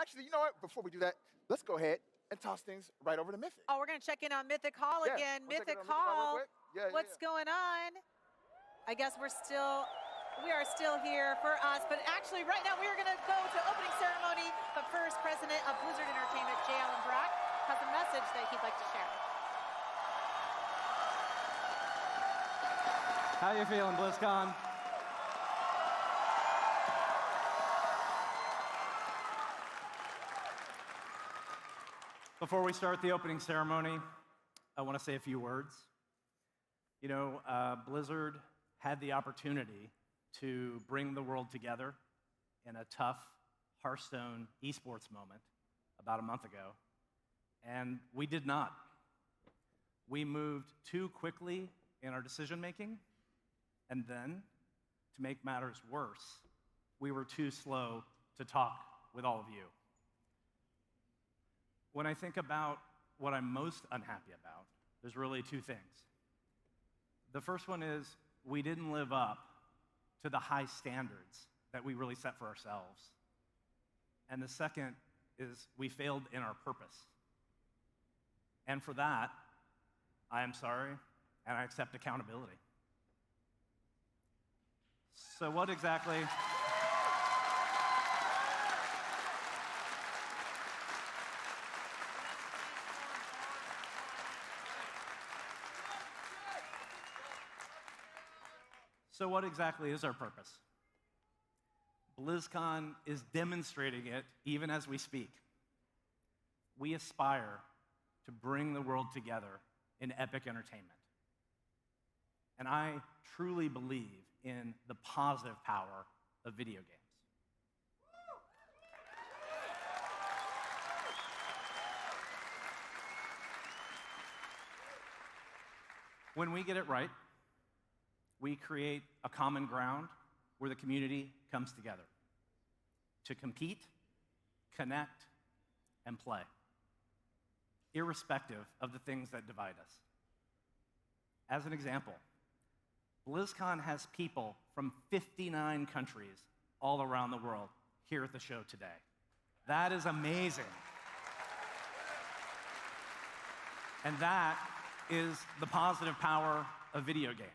Actually, you know what? Before we do that, let's go ahead and toss things right over to Mythic. Oh, we're going to check in on Mythic Hall again. We'll Mythic check in on Hall, real quick. what's going on? I guess we are still here for us, but actually right now we are going to go to opening ceremony. But first, President of Blizzard Entertainment, J. Allen Brack, has a message that he'd like to share. How you feeling, BlizzCon? Before we start the opening ceremony, I want to say a few words. You know, Blizzard had the opportunity to bring the world together in a tough Hearthstone esports moment about a month ago, and we did not. We moved too quickly in our decision-making, and then, to make matters worse, we were too slow to talk with all of you. When I think about what I'm most unhappy about, there's really two things. The first one is we didn't live up to the high standards that we really set for ourselves. And the second is we failed in our purpose. And for that, I am sorry, and I accept accountability. So what exactly... So what exactly is our purpose? BlizzCon is demonstrating it even as we speak. We aspire to bring the world together in epic entertainment. And I truly believe in the positive power of video games. When we get it right, we create a common ground where the community comes together to compete, connect, and play, irrespective of the things that divide us. As an example, BlizzCon has people from 59 countries all around the world here at the show today. That is amazing. And that is the positive power of video games,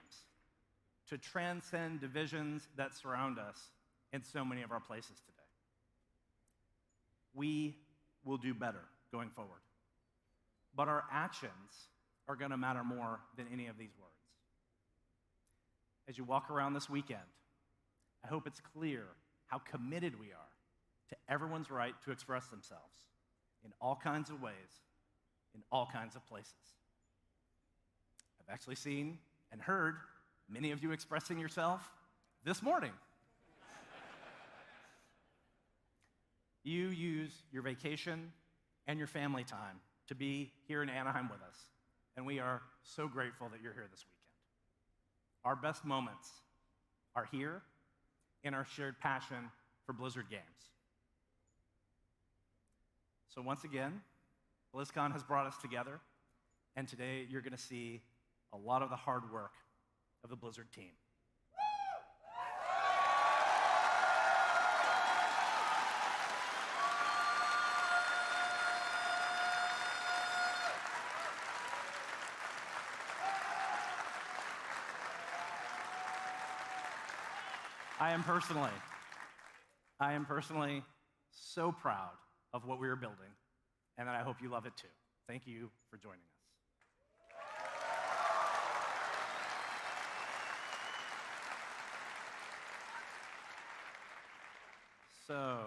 to transcend divisions that surround us in so many of our places today. We will do better going forward, but our actions are going to matter more than any of these words. As you walk around this weekend, I hope it's clear how committed we are to everyone's right to express themselves in all kinds of ways, in all kinds of places. I've actually seen and heard many of you expressing yourself this morning. You use your vacation and your family time to be here in Anaheim with us, and we are so grateful that you're here this weekend. Our best moments are here in our shared passion for Blizzard games. So once again, BlizzCon has brought us together, and today you're going to see a lot of the hard work of the Blizzard team. I am personally so proud of what we are building, and I hope you love it too. Thank you for joining us. So,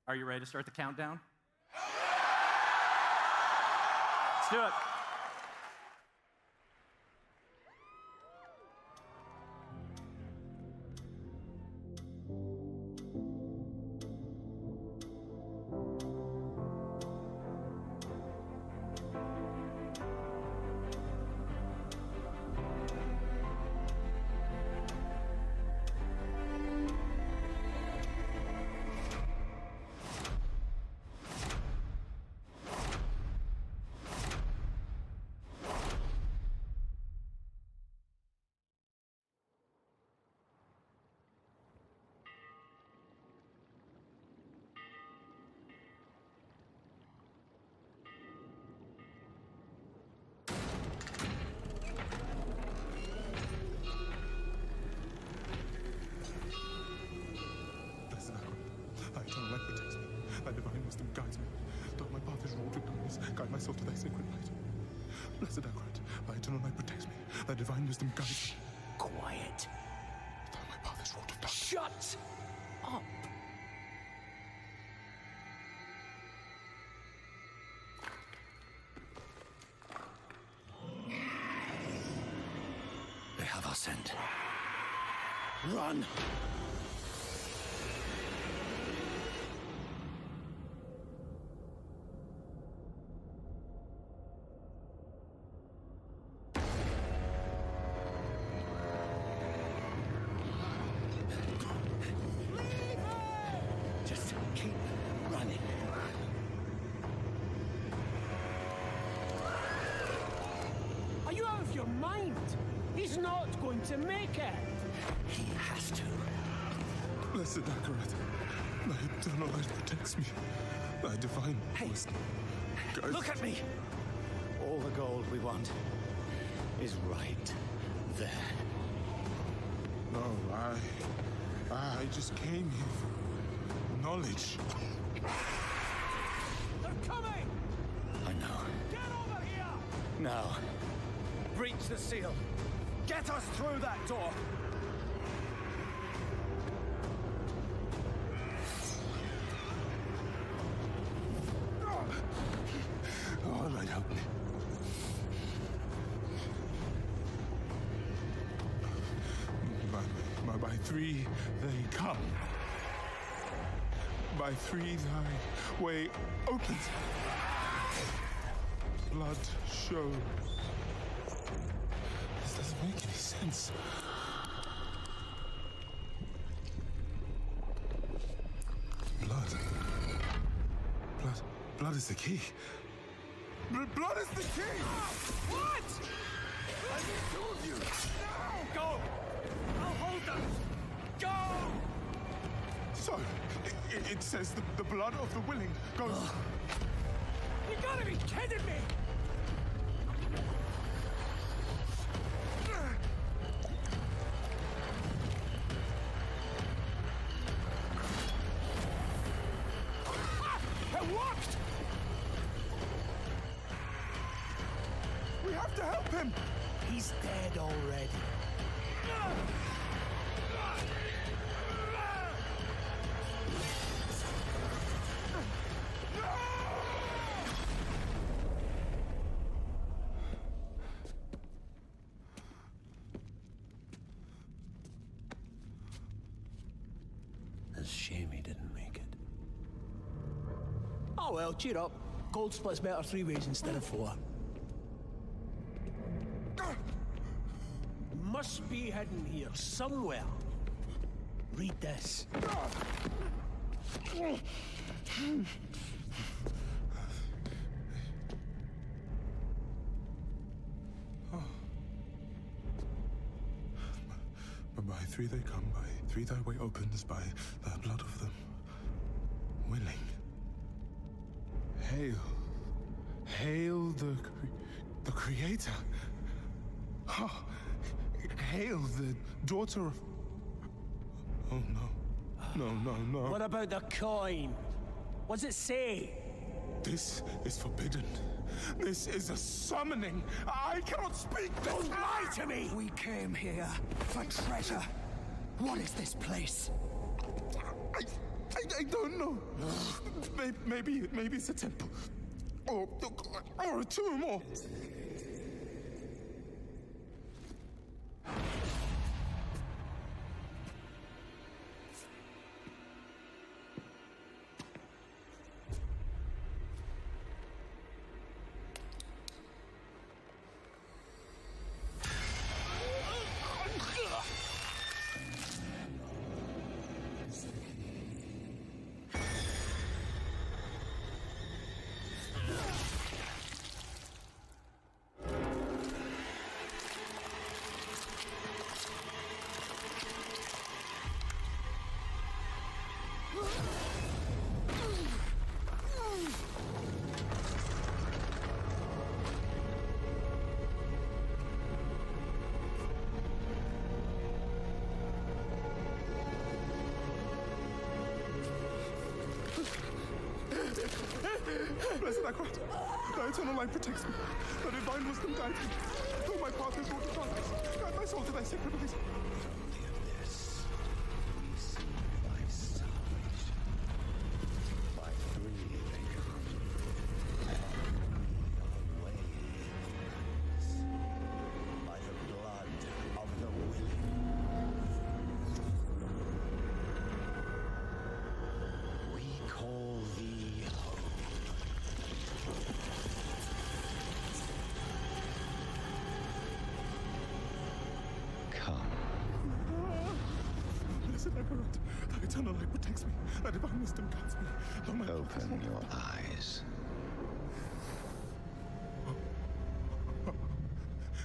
are you ready to start the countdown? Let's do it. light protects me. Thy divine wisdom guides me. Though my path is wrought with darkness, guide my soul to thy sacred light. Blessed Akrat, thy eternal light protects me. Thy divine wisdom guides me. Quiet. Though my path is wrought with darkness. Shut up. They have our scent. Run! Just keep running. Are you out of your mind? He's not going to make it. He has to. Blessed Akrat, thy eternal light protects me. Thy divine wisdom guides Look at me! All the gold we want is right there. No, I just came here for knowledge. They're coming! I know. Get over here! Now, breach the seal. Get us through that door. Oh, light, help me. By three they come. By three thy way opens. Blood shows. This doesn't make any sense. Blood is the key. Blood is the key! What? I need two of you! No! Go! I'll hold them! Go! So, it says the blood of the willing goes... You gotta be kidding me! It worked! We have to help him! He's dead already. It's a shame he didn't make it. Oh well, cheer up. Gold splits better 3 ways instead of 4. Must be hidden here somewhere. Read this. By three they come, by three thy way opens, by the blood of them willing. Hail. Hail the Creator. Oh, hail the daughter of... Oh, no. What about the coin? What's it say? This is forbidden. This is a summoning. I cannot speak. Don't lie to me! We came here for treasure. What is this place? I don't know. Maybe it's a temple. Or a tomb, or... Blessed Akrat, thy eternal light protects me. Thy divine wisdom guides me. Though my path is wrought with darkness, guide my soul to thy sacred light. Only of this we see thy salvation. By three they come. We are ways. By the blood of the willing. We call thee home. Come. Blessed Akrat, thy eternal light protects me. Thy divine wisdom guides me. Though my path is Open wrought your eyes.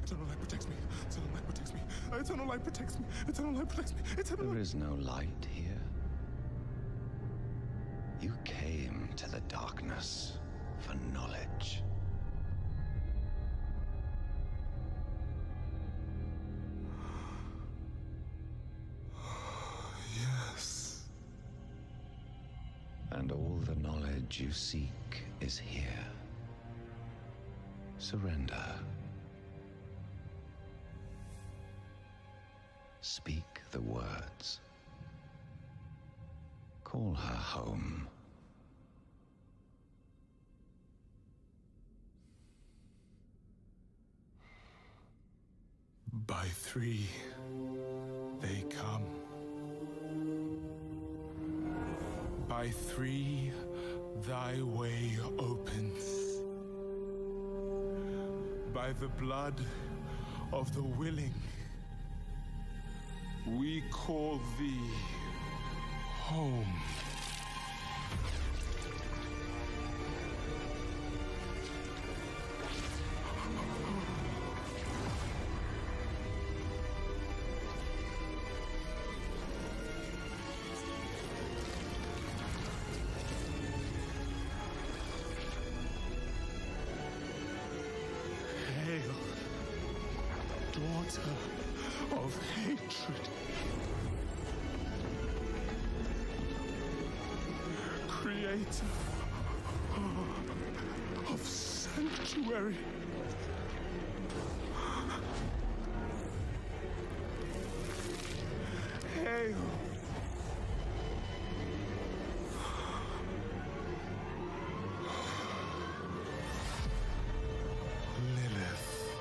Eternal light protects me. Eternal light protects me. Eternal light protects me. Eternal light protects me. Eternal There light. is no light here. You came to the darkness for knowledge. Yes. And all the knowledge you seek is here. Surrender. Speak the words. Call her home. By three, they come. By three, thy way opens. By the blood of the willing, we call thee home. Hail, daughter of hatred. Creator of sanctuary. Hail. Lilith.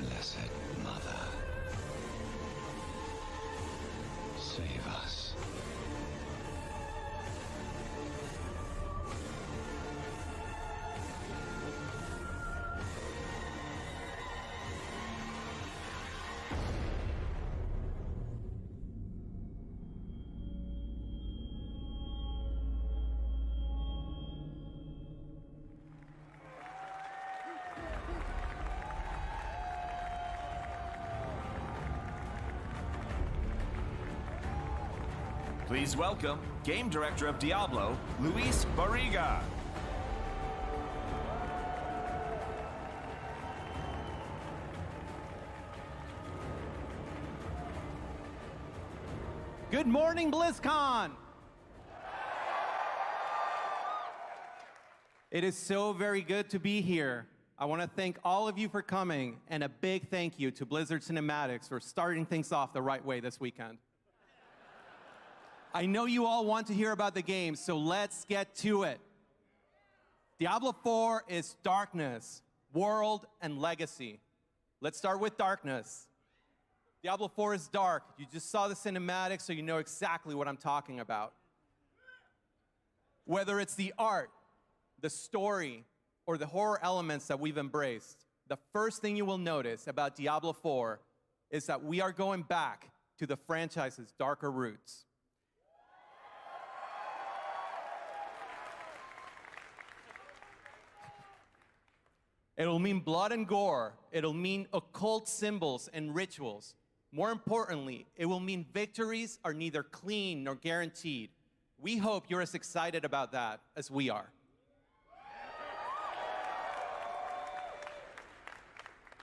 Blessed Mother. Save us. Please welcome Game Director of Diablo, Luis Barriga. Good morning, BlizzCon! It is so very good to be here. I want to thank all of you for coming, and a big thank you to Blizzard Cinematics for starting things off the right way this weekend. I know you all want to hear about the game, so let's get to it. Diablo 4 is darkness, world, and legacy. Let's start with darkness. Diablo 4 is dark. You just saw the cinematics, so you know exactly what I'm talking about. Whether it's the art, the story, or the horror elements that we've embraced, the first thing you will notice about Diablo 4 is that we are going back to the franchise's darker roots. It'll mean blood and gore. It'll mean occult symbols and rituals. More importantly, it will mean victories are neither clean nor guaranteed. We hope you're as excited about that as we are.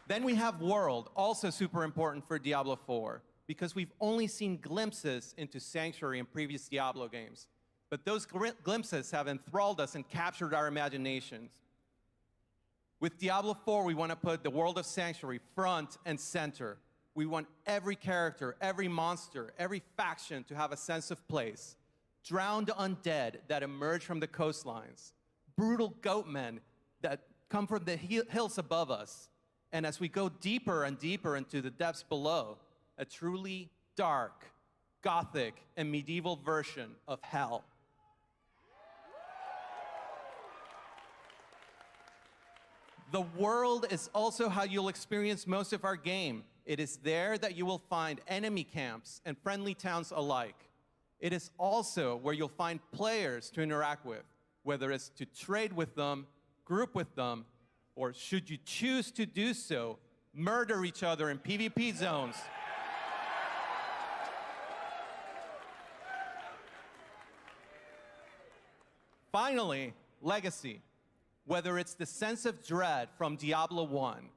Then we have World, also super important for Diablo 4, because we've only seen glimpses into Sanctuary in previous Diablo games. But those glimpses have enthralled us and captured our imaginations. With Diablo 4, we want to put the world of Sanctuary front and center. We want every character, every monster, every faction to have a sense of place. Drowned undead that emerge from the coastlines. Brutal goatmen that come from the hills above us. And as we go deeper and deeper into the depths below, a truly dark, gothic, and medieval version of hell. The world is also how you'll experience most of our game. It is there that you will find enemy camps and friendly towns alike. It is also where you'll find players to interact with, whether it's to trade with them, group with them, or should you choose to do so, murder each other in PvP zones. Finally, Legacy. Whether it's the sense of dread from Diablo 1,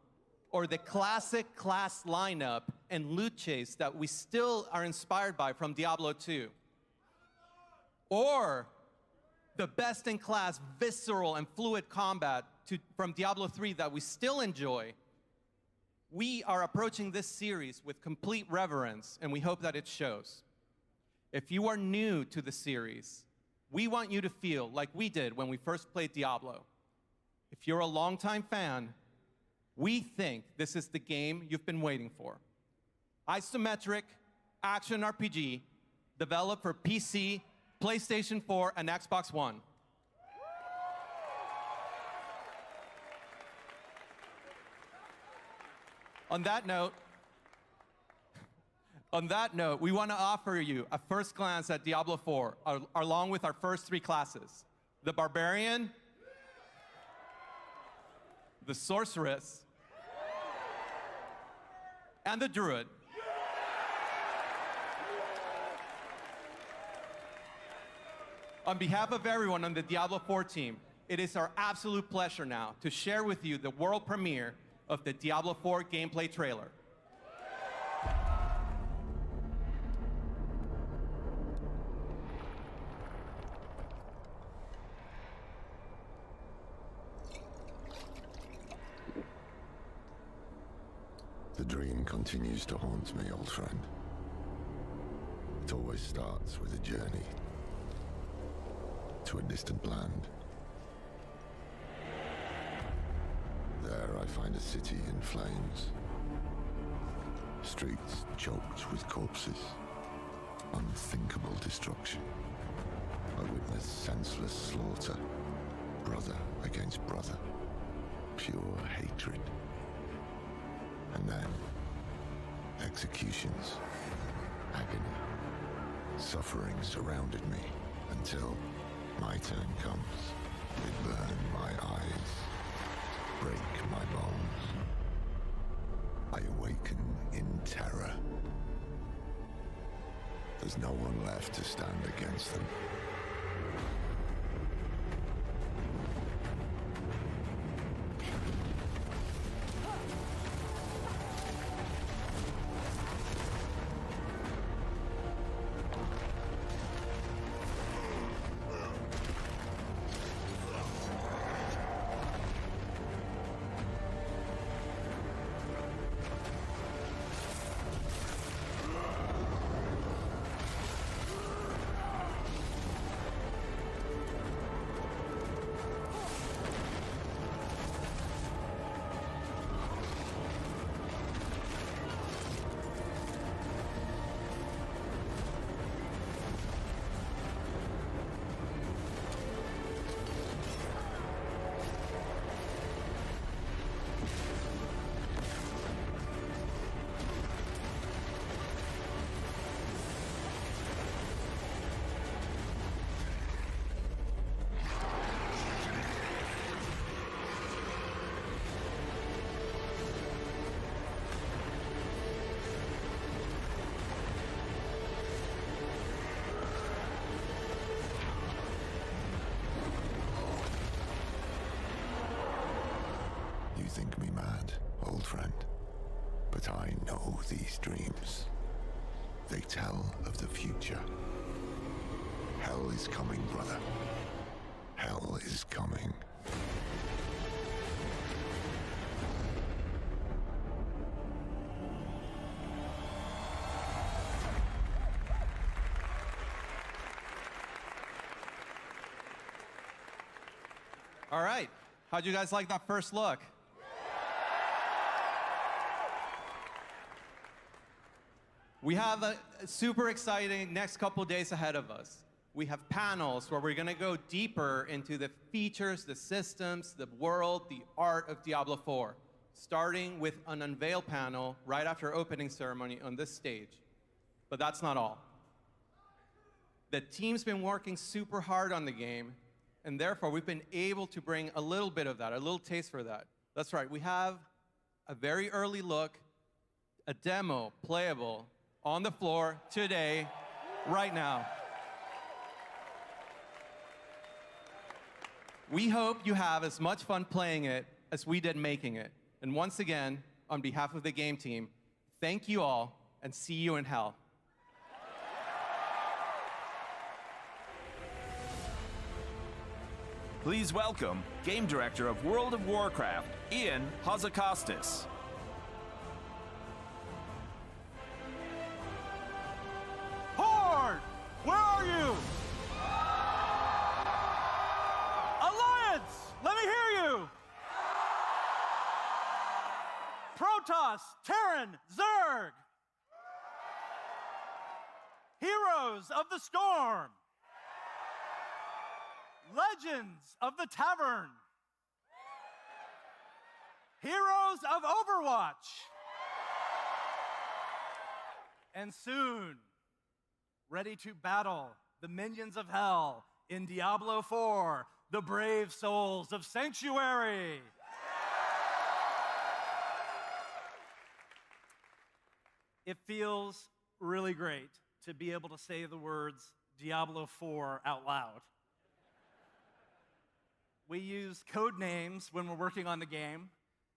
or the classic class lineup and loot chase that we still are inspired by from Diablo 2, or the best-in-class visceral and fluid combat from Diablo 3 that we still enjoy, we are approaching this series with complete reverence, and we hope that it shows. If you are new to the series, we want you to feel like we did when we first played Diablo. If you're a longtime fan, we think this is the game you've been waiting for. Isometric, action RPG, developed for PC, PlayStation 4, and Xbox One. On that note, we want to offer you a first glance at Diablo 4, along with our first three classes: the Barbarian, the Sorceress, and the Druid. On behalf of everyone on the Diablo 4 team, it is our absolute pleasure now to share with you the world premiere of the Diablo 4 gameplay trailer. The dream continues to haunt me, old friend. It always starts with a journey to a distant land. There I find a city in flames, streets choked with corpses, unthinkable destruction. I witness senseless slaughter, brother against brother, pure hatred. And then, executions, agony, suffering surrounded me until my turn comes. They burn my eyes, break my bones. I awaken in terror. There's no one left to stand against them. think me mad, old friend, but I know these dreams. They tell of the future. Hell is coming, brother. Hell is coming. All right. How'd you guys like that first look? We have a super exciting next couple days ahead of us. We have panels where we're going to go deeper into the features, the systems, the world, the art of Diablo 4, starting with an unveil panel right after opening ceremony on this stage. But that's not all. The team's been working super hard on the game, and therefore we've been able to bring a little bit of that, a little taste for that. That's right, we have a very early look, a demo playable on the floor today, right now. We hope you have as much fun playing it as we did making it. And once again, on behalf of the game team, thank you all, and see you in hell. Please welcome Game Director of World of Warcraft, Ian Hazakostas. Horde! Where are you? Alliance! Let me hear you! Protoss, Terran, Zerg! Heroes of the Storm! Legends of the Tavern! Heroes of Overwatch! And soon, ready to battle the minions of hell in Diablo 4, the brave souls of Sanctuary. It feels really great to be able to say the words Diablo 4 out loud. We use code names when we're working on the game,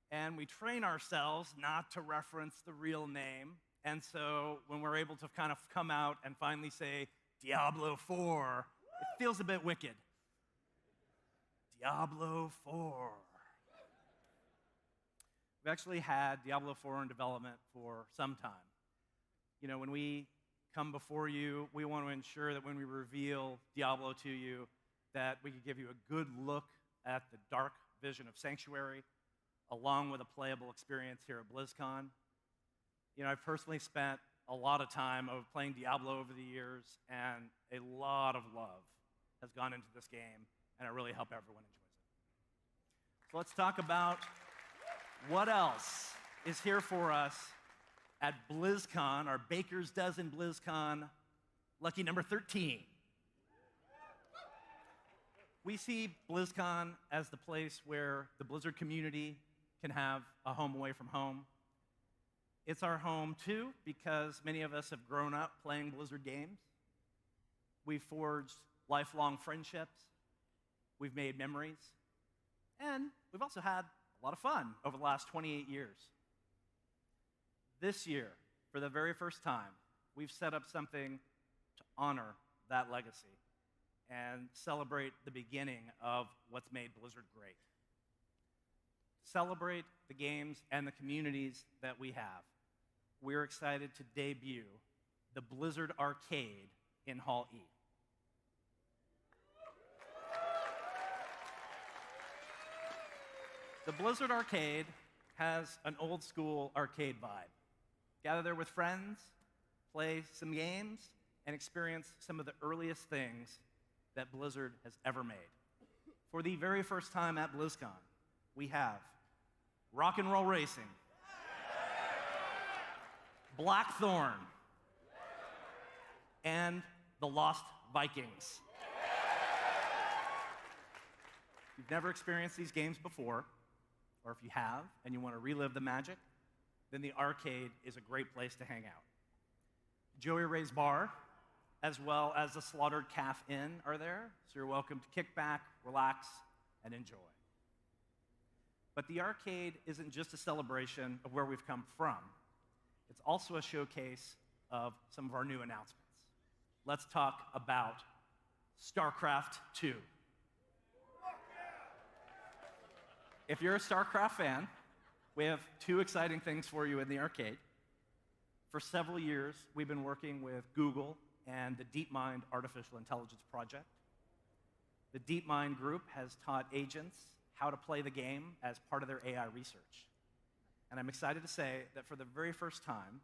and we train ourselves not to reference the real name. And so when we're able to kind of come out and finally say Diablo 4, it feels a bit wicked. Diablo 4. We've actually had Diablo 4 in development for some time. You know, when we come before you, we want to ensure that when we reveal Diablo to you, that we could give you a good look at the dark vision of Sanctuary, along with a playable experience here at BlizzCon. You know, I've personally spent a lot of time of playing Diablo over the years, and a lot of love has gone into this game, and I really hope everyone enjoys it. So let's talk about what else is here for us at BlizzCon, our Baker's Dozen BlizzCon, lucky number 13. We see BlizzCon as the place where the Blizzard community can have a home away from home. It's our home, too, because many of us have grown up playing Blizzard games. We've forged lifelong friendships. We've made memories. And we've also had a lot of fun over the last 28 years. This year, for the very first time, we've set up something to honor that legacy and celebrate the beginning of what's made Blizzard great. Celebrate the games and the communities that we have. We're excited to debut the Blizzard Arcade in Hall E. The Blizzard Arcade has an old school arcade vibe. Gather there with friends, play some games, and experience some of the earliest things that Blizzard has ever made. For the very first time at BlizzCon, we have Rock and Roll Racing, Blackthorn, and the Lost Vikings. If you've never experienced these games before, or if you have and you want to relive the magic, then the arcade is a great place to hang out. Joey Ray's Bar, as well as the Slaughtered Calf Inn are there, so you're welcome to kick back, relax, and enjoy. But the arcade isn't just a celebration of where we've come from. It's also a showcase of some of our new announcements. Let's talk about StarCraft 2. If you're a StarCraft fan, we have two exciting things for you in the arcade. For several years, we've been working with Google and the DeepMind Artificial Intelligence Project. The DeepMind group has taught agents how to play the game as part of their AI research. And I'm excited to say that for the very first time,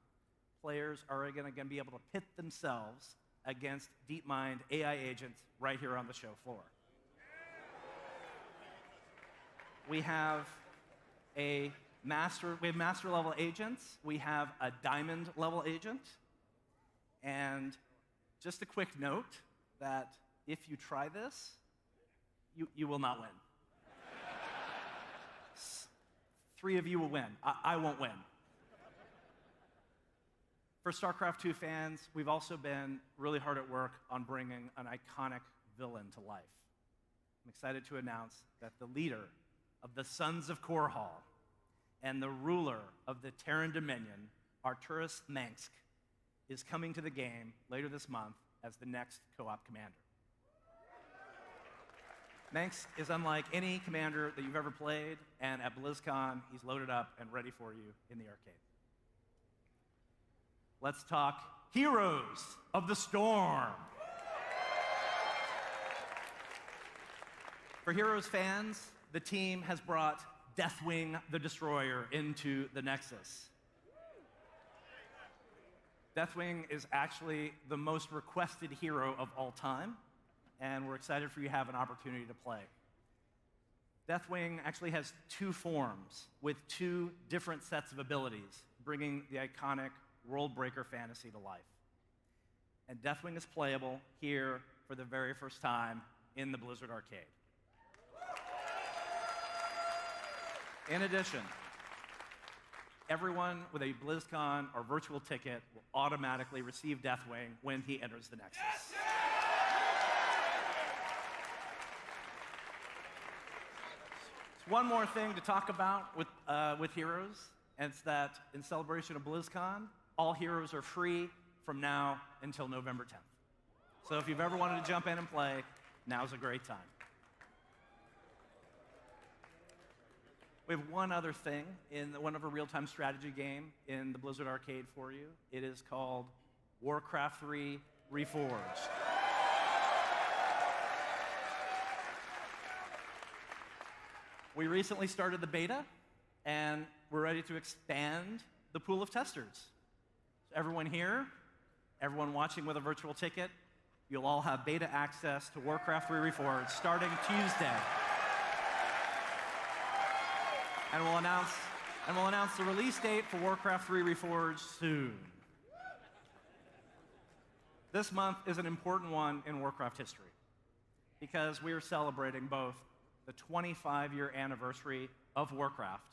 players are going to be able to pit themselves against DeepMind AI agents right here on the show floor. We have master level agents, we have a diamond level agent, and just a quick note that if you try this, you will not win. 3 of you will win. I won't win. For StarCraft 2 fans, we've also been really hard at work on bringing an iconic villain to life. I'm excited to announce that the leader of the Sons of Korhal and the ruler of the Terran Dominion, Arturas Mengsk, is coming to the game later this month as the next co-op commander. Mengsk is unlike any commander that you've ever played, and at BlizzCon, he's loaded up and ready for you in the arcade. Let's talk Heroes of the Storm. For Heroes fans, the team has brought Deathwing the Destroyer into the Nexus. Deathwing is actually the most requested hero of all time, and we're excited for you to have an opportunity to play. Deathwing actually has 2 forms with 2 different sets of abilities, bringing the iconic World Breaker fantasy to life. And Deathwing is playable here for the very first time in the Blizzard Arcade. In addition, everyone with a BlizzCon or virtual ticket will automatically receive Deathwing when he enters the Nexus. One more thing to talk about with Heroes, and it's that in celebration of BlizzCon, all Heroes are free from now until November 10th. So if you've ever wanted to jump in and play, now's a great time. We have one other thing in one of our real-time strategy game in the Blizzard Arcade for you. It is called Warcraft 3 Reforged. We recently started the beta, and we're ready to expand the pool of testers. So everyone here, everyone watching with a virtual ticket, you'll all have beta access to Warcraft 3 Reforged starting Tuesday. And we'll announce the release date for Warcraft 3 Reforged soon. This month is an important one in Warcraft history because we are celebrating both the 25-year anniversary of Warcraft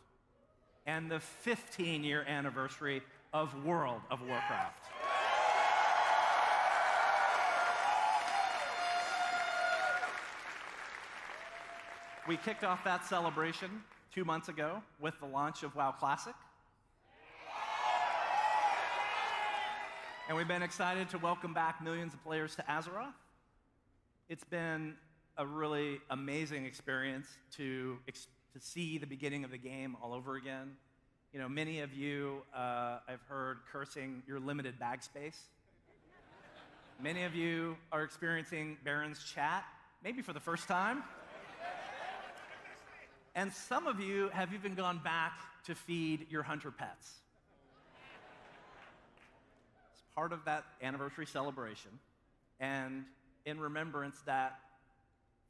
and the 15-year anniversary of World of Warcraft. We kicked off that celebration 2 months ago with the launch of WoW Classic. And we've been excited to welcome back millions of players to Azeroth. It's been a really amazing experience to see the beginning of the game all over again. You know, many of you, I've heard cursing your limited bag space. Many of you are experiencing Baron's chat, maybe for the first time. And some of you have even gone back to feed your hunter pets. It's part of that anniversary celebration. And in remembrance that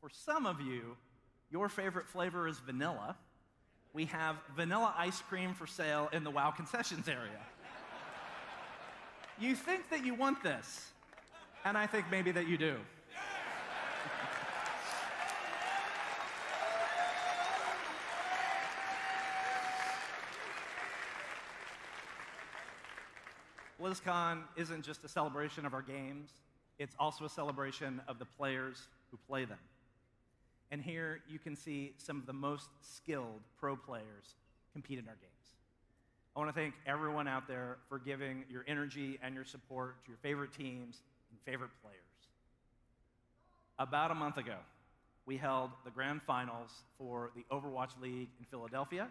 for some of you, your favorite flavor is vanilla, we have vanilla ice cream for sale in the WoW concessions area. You think that you want this, and I think maybe that you do. BlizzCon isn't just a celebration of our games, it's also a celebration of the players who play them. And here you can see some of the most skilled pro players compete in our games. I want to thank everyone out there for giving your energy and your support to your favorite teams and favorite players. About a month ago, we held the grand finals for the Overwatch League in Philadelphia.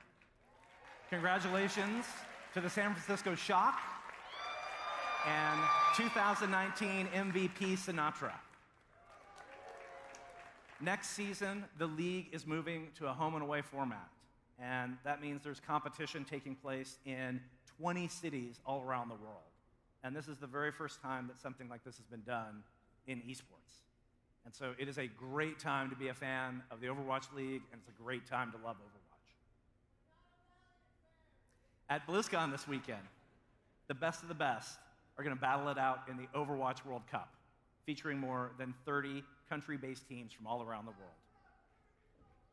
Congratulations to the San Francisco Shock and 2019 MVP Sinatra. Next season, the league is moving to a home and away format, and that means there's competition taking place in 20 cities all around the world. And this is the very first time that something like this has been done in esports. And so it is a great time to be a fan of the Overwatch League, and it's a great time to love Overwatch. At BlizzCon this weekend, the best of the best are going to battle it out in the Overwatch World Cup, featuring more than 30 country-based teams from all around the world.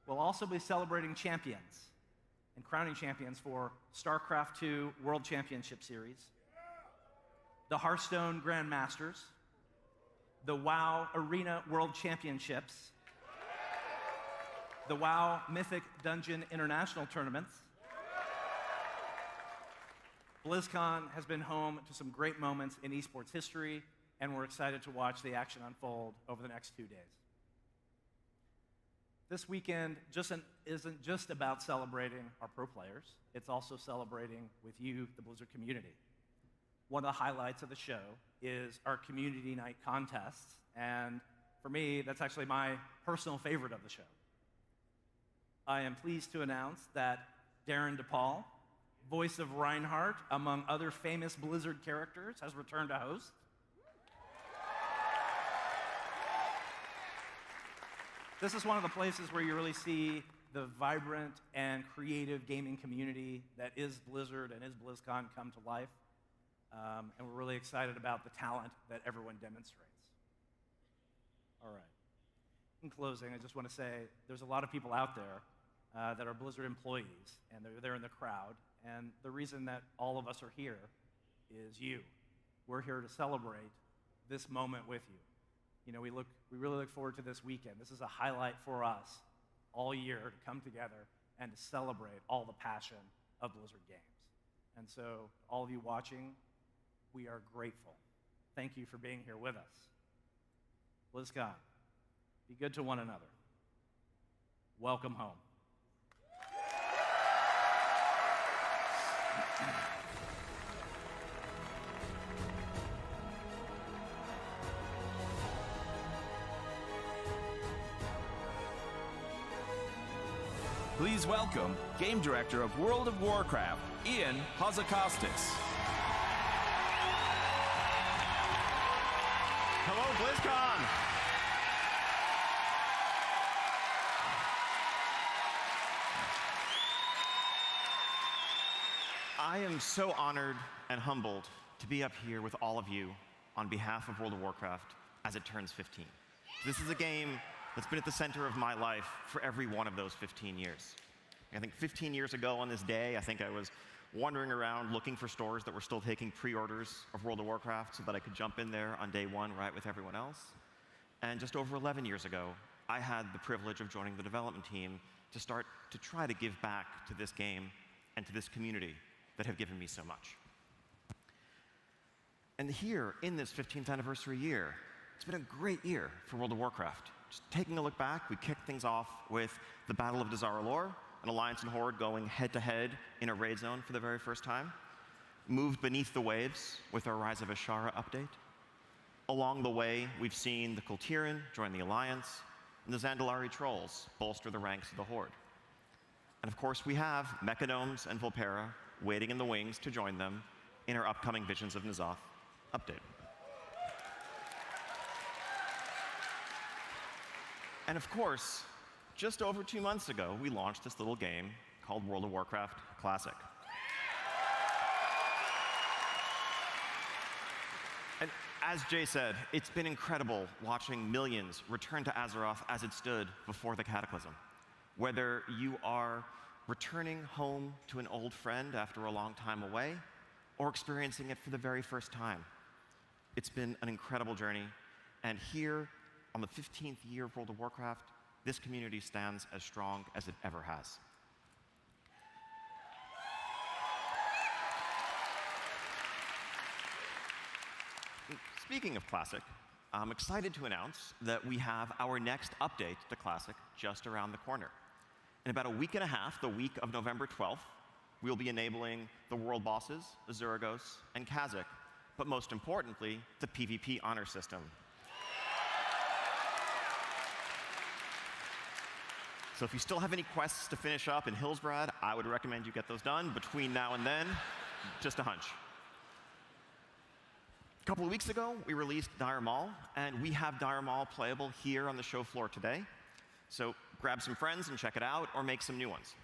We'll also be celebrating champions and crowning champions for StarCraft II World Championship Series, the Hearthstone Grandmasters, the WoW Arena World Championships, the WoW Mythic Dungeon International Tournaments. BlizzCon has been home to some great moments in esports history, and we're excited to watch the action unfold over the next 2 days. This weekend isn't just about celebrating our pro players, it's also celebrating with you, the Blizzard community. One of the highlights of the show is our community night contests, and for me, that's actually my personal favorite of the show. I am pleased to announce that Darren DePaul, voice of Reinhardt, among other famous Blizzard characters, has returned to host. This is one of the places where you really see the vibrant and creative gaming community that is Blizzard and is BlizzCon come to life. And we're really excited about the talent that everyone demonstrates. All right. In closing, I just want to say there's a lot of people out there that are Blizzard employees, and they're there in the crowd. And the reason that all of us are here is you. We're here to celebrate this moment with you. You know, we really look forward to this weekend. This is a highlight for us all year to come together and to celebrate all the passion of Blizzard games. And so, all of you watching, we are grateful. Thank you for being here with us. BlizzCon, be good to one another. Welcome home. Please welcome Game Director of World of Warcraft, Ian Hazakostas. Hello, BlizzCon! I am so honored and humbled to be up here with all of you on behalf of World of Warcraft as it turns 15. This is a game that's been at the center of my life for every one of those 15 years. I think 15 years ago on this day, I was wandering around looking for stores that were still taking pre-orders of World of Warcraft so that I could jump in there on day one right with everyone else. And just over 11 years ago, I had the privilege of joining the development team to start to try to give back to this game and to this community that have given me so much. And here, in this 15th anniversary year, it's been a great year for World of Warcraft. Just taking a look back, we kicked things off with the Battle of Dazar'alor, an Alliance and Horde going head-to-head in a raid zone for the very first time. Moved beneath the waves with our Rise of Ashara update. Along the way, we've seen the Kultiran join the Alliance, and the Zandalari Trolls bolster the ranks of the Horde. And of course, we have Mechadomes and Volpera waiting in the wings to join them in our upcoming Visions of N'Zoth update. And of course, just over 2 months ago, we launched this little game called World of Warcraft Classic. And as Jay said, it's been incredible watching millions return to Azeroth as it stood before the Cataclysm. Whether you are returning home to an old friend after a long time away, or experiencing it for the very first time. It's been an incredible journey, and here on the 15th year of World of Warcraft, this community stands as strong as it ever has. Speaking of Classic, I'm excited to announce that we have our next update to Classic just around the corner. In about a week and a half, the week of November 12th, we'll be enabling the world bosses, Azuragos, and Kazakh, but most importantly, the PvP honor system. So if you still have any quests to finish up in Hillsbrad, I would recommend you get those done between now and then. Just a hunch. A couple of weeks ago, we released Dire Maul, and we have Dire Maul playable here on the show floor today. So grab some friends and check it out, or make some new ones.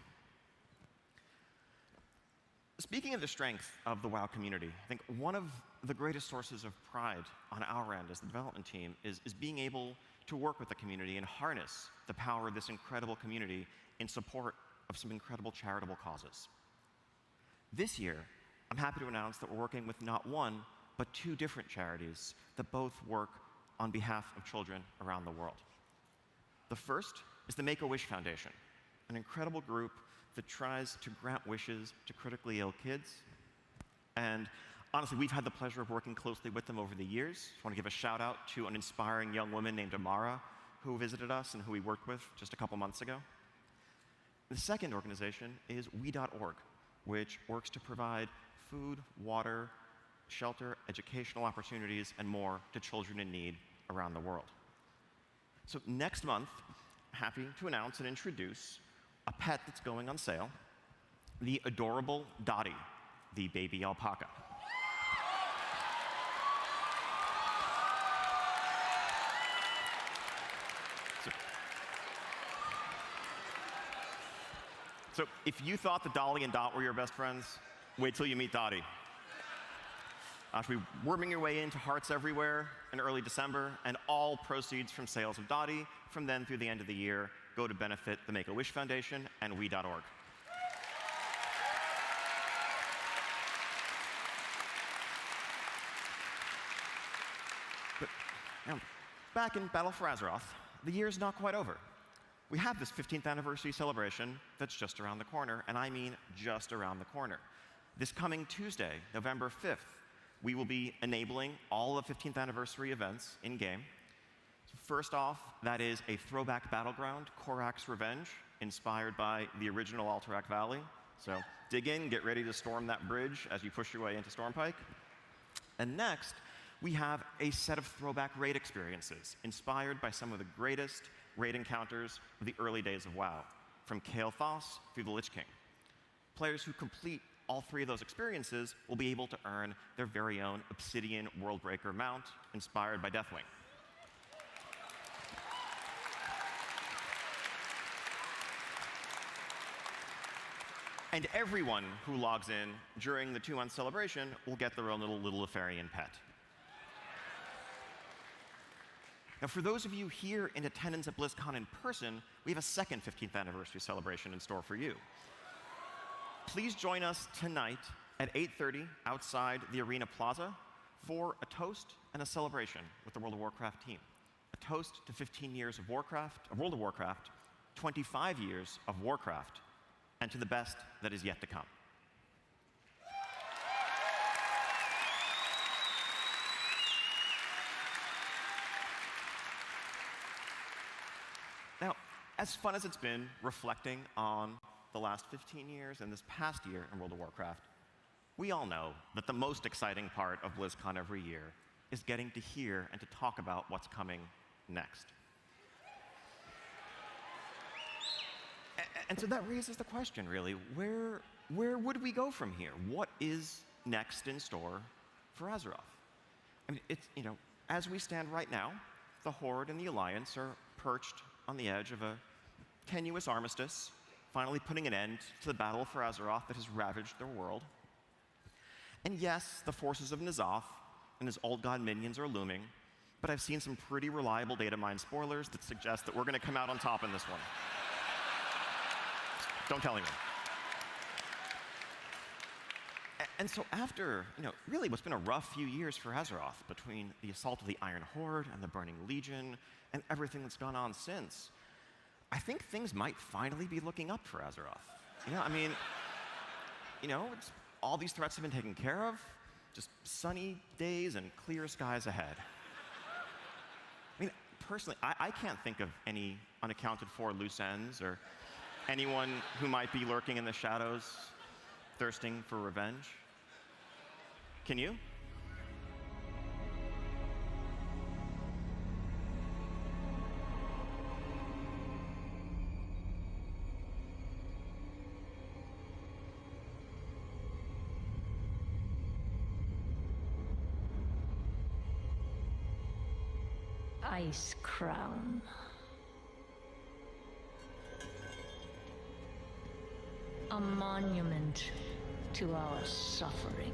Speaking of the strength of the WoW community, I think one of the greatest sources of pride on our end as the development team is being able to work with the community and harness the power of this incredible community in support of some incredible charitable causes. This year, I'm happy to announce that we're working with not one, but two different charities that both work on behalf of children around the world. The first is the Make-A-Wish Foundation, an incredible group that tries to grant wishes to critically ill kids. And honestly, we've had the pleasure of working closely with them over the years. I want to give a shout out to an inspiring young woman named Amara who visited us and who we worked with just a couple months ago. The second organization is we.org, which works to provide food, water, shelter, educational opportunities, and more to children in need around the world. So next month, happy to announce and introduce a pet that's going on sale, the adorable Dottie, the baby alpaca. So if you thought that Dolly and Dot were your best friends, wait till you meet Dottie. She'll be worming your way into hearts everywhere in early December, and all proceeds from sales of Dottie from then through the end of the year go to benefit the Make-A-Wish Foundation and we.org. But now, back in Battle for Azeroth, the year's not quite over. We have this 15th anniversary celebration that's just around the corner, and I mean just around the corner. This coming Tuesday, November 5th, we will be enabling all of 15th anniversary events in-game. So first off, that is a throwback battleground, Korak's Revenge, inspired by the original Alterac Valley. So dig in, get ready to storm that bridge as you push your way into Stormpike. And next, we have a set of throwback raid experiences, inspired by some of the greatest raid encounters of the early days of WoW, from Kael Thas through the Lich King. Players who complete all three of those experiences will be able to earn their very own Obsidian Worldbreaker mount, inspired by Deathwing. And everyone who logs in during the 2-month celebration will get their own little Lefarian pet. Now, for those of you here in attendance at BlizzCon in person, we have a second 15th anniversary celebration in store for you. Please join us tonight at 8:30 outside the Arena Plaza for a toast and a celebration with the World of Warcraft team. A toast to 15 years of Warcraft, of World of Warcraft, 25 years of Warcraft, and to the best that is yet to come. Now, as fun as it's been reflecting on the last 15 years and this past year in World of Warcraft, we all know that the most exciting part of BlizzCon every year is getting to hear and to talk about what's coming next. And so that raises the question, really, where would we go from here? What is next in store for Azeroth? I mean, it's, as we stand right now, the Horde and the Alliance are perched on the edge of a tenuous armistice, finally putting an end to the battle for Azeroth that has ravaged their world. And yes, the forces of N'Zoth and his old god minions are looming, but I've seen some pretty reliable data mine spoilers that suggest that we're going to come out on top in this one. Don't tell anyone. And so after, really what's been a rough few years for Azeroth, between the assault of the Iron Horde and the Burning Legion and everything that's gone on since, I think things might finally be looking up for Azeroth. You know, I mean, you know, all these threats have been taken care of. Just sunny days and clear skies ahead. I mean, personally, I can't think of any unaccounted for loose ends or anyone who might be lurking in the shadows, thirsting for revenge. Can you? Ice Crown. A monument to our suffering.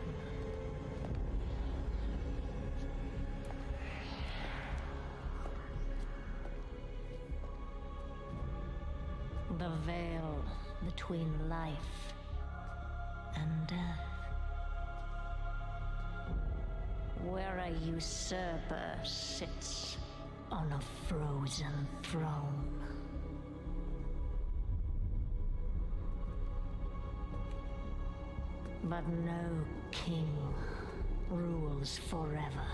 The veil between life and death. Where a usurper sits on a frozen throne. But no king rules forever.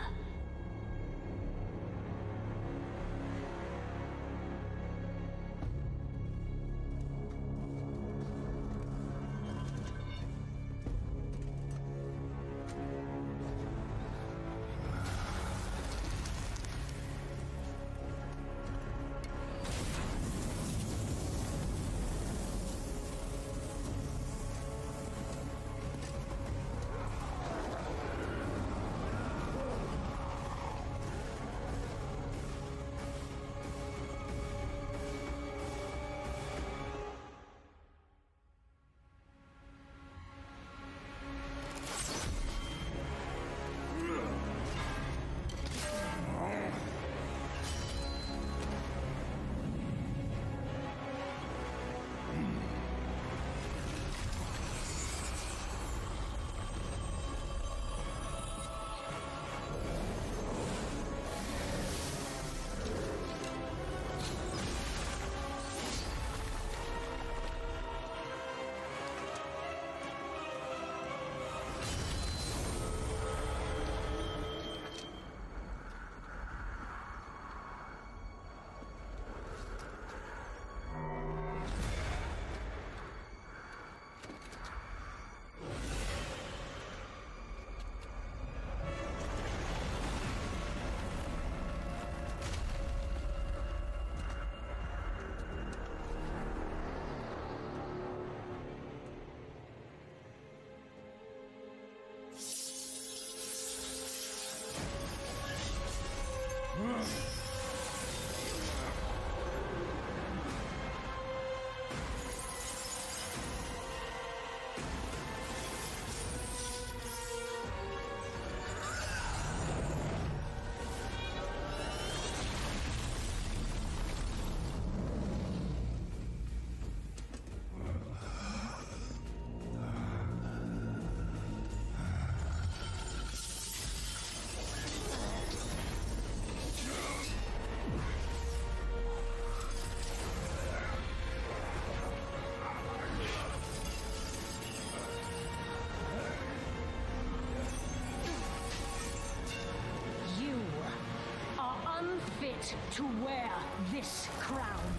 Unfit to wear this crown.